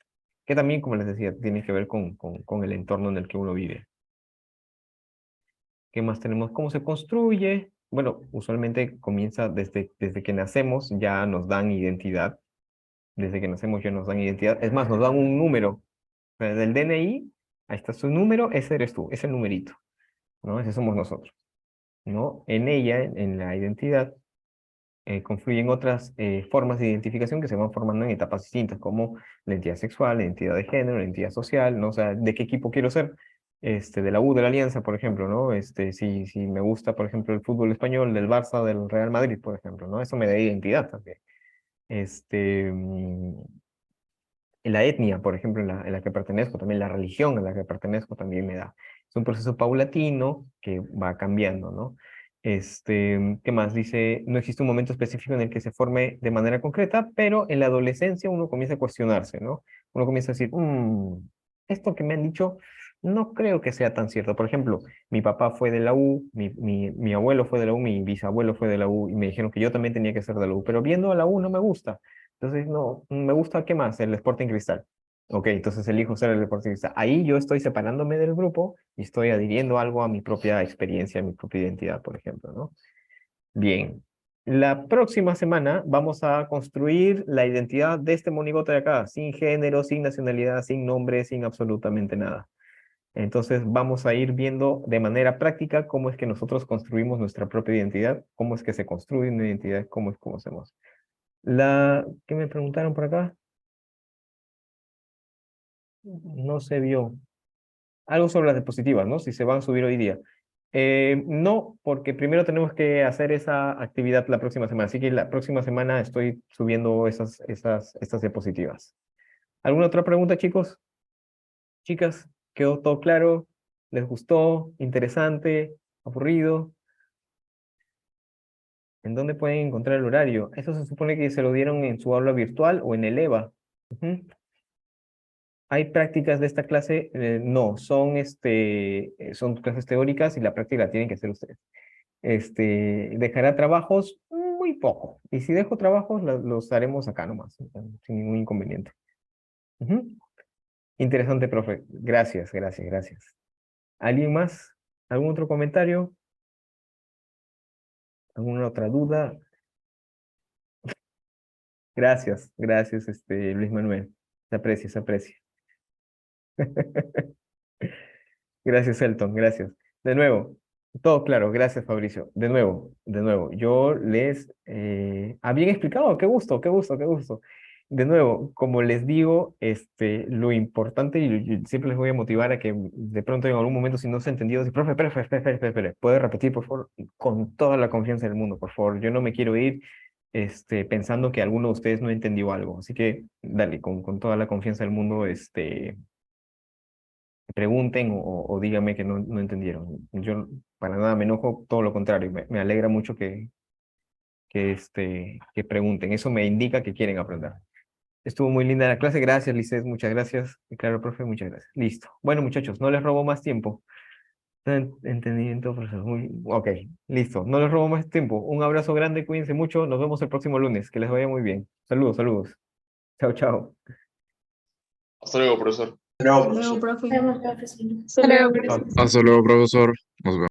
Que también, como les decía, tiene que ver con el entorno en el que uno vive. ¿Qué más tenemos? ¿Cómo se construye? Bueno, usualmente comienza desde que nacemos, ya nos dan identidad. Desde que nacemos ya nos dan identidad. Es más, nos dan un número. O sea, del DNI, ahí está su número, ese eres tú, es el numerito, ¿no? Ese somos nosotros, ¿no? En ella, en la identidad, confluyen otras formas de identificación que se van formando en etapas distintas, como la identidad sexual, la identidad de género, la identidad social, ¿no? O sea, ¿de qué equipo quiero ser? De la U, de la Alianza, por ejemplo, ¿no? Si me gusta, por ejemplo, el fútbol español, del Barça, del Real Madrid, por ejemplo, ¿no? Eso me da identidad también. La etnia, por ejemplo, en la que pertenezco, también la religión en la que pertenezco también me da. Es un proceso paulatino que va cambiando, ¿no? ¿Qué más? Dice, no existe un momento específico en el que se forme de manera concreta, pero en la adolescencia uno comienza a cuestionarse, ¿no? Uno comienza a decir, esto que me han dicho no creo que sea tan cierto. Por ejemplo, mi papá fue de la U, mi abuelo fue de la U, mi bisabuelo fue de la U, y me dijeron que yo también tenía que ser de la U, pero viendo a la U no me gusta. Entonces, no, me gusta, ¿qué más? El Sporting Cristal. Ok, entonces elijo ser el Sporting Cristal. Ahí yo estoy separándome del grupo y estoy adhiriendo algo a mi propia experiencia, a mi propia identidad, por ejemplo, ¿no? Bien. La próxima semana vamos a construir la identidad de este monigote de acá, sin género, sin nacionalidad, sin nombre, sin absolutamente nada. Entonces vamos a ir viendo de manera práctica cómo es que nosotros construimos nuestra propia identidad, cómo es que se construye una identidad, cómo hacemos. ¿Qué me preguntaron por acá? No se vio. Algo sobre las diapositivas, ¿no? Si se van a subir hoy día. No, porque primero tenemos que hacer esa actividad la próxima semana. Así que la próxima semana estoy subiendo estas diapositivas. ¿Alguna otra pregunta, chicos? Chicas, ¿quedó todo claro? ¿Les gustó? ¿Interesante? ¿Aburrido? ¿En dónde pueden encontrar el horario? Eso se supone que se lo dieron en su aula virtual o en el EVA. Ujú. ¿Hay prácticas de esta clase? No, son clases teóricas y la práctica la tienen que hacer ustedes. Dejará trabajos muy poco. Y si dejo trabajos, los haremos acá nomás, sin ningún inconveniente. Ujú. Interesante, profe. Gracias, gracias, gracias. ¿Alguien más? ¿Algún otro comentario? ¿Alguna otra duda? Gracias, gracias, Luis Manuel. Se aprecia, se aprecia. Gracias, Elton, gracias. De nuevo, todo claro, gracias, Fabricio. De nuevo, yo les había explicado, qué gusto, qué gusto, qué gusto. De nuevo, como les digo, lo importante, y yo siempre les voy a motivar a que de pronto en algún momento, si no se ha entendido, si, profe, espera, ¿puede repetir, por favor? Con toda la confianza del mundo, por favor. Yo no me quiero ir pensando que alguno de ustedes no entendió algo. Así que, dale, con toda la confianza del mundo, pregunten o díganme que no entendieron. Yo para nada me enojo, todo lo contrario, me alegra mucho que pregunten. Eso me indica que quieren aprender. Estuvo muy linda la clase, gracias, Lisset, muchas gracias. Y claro, profe, muchas gracias. Listo. Bueno, muchachos, no les robo más tiempo. Entendimiento, profesor. Ok, listo. No les robo más tiempo. Un abrazo grande, cuídense mucho. Nos vemos el próximo lunes. Que les vaya muy bien. Saludos, saludos. Chao, chao. Hasta luego, profesor. Luego, Luego, profesor. profe. Hasta luego, profesor. Hasta luego, profesor. Nos vemos.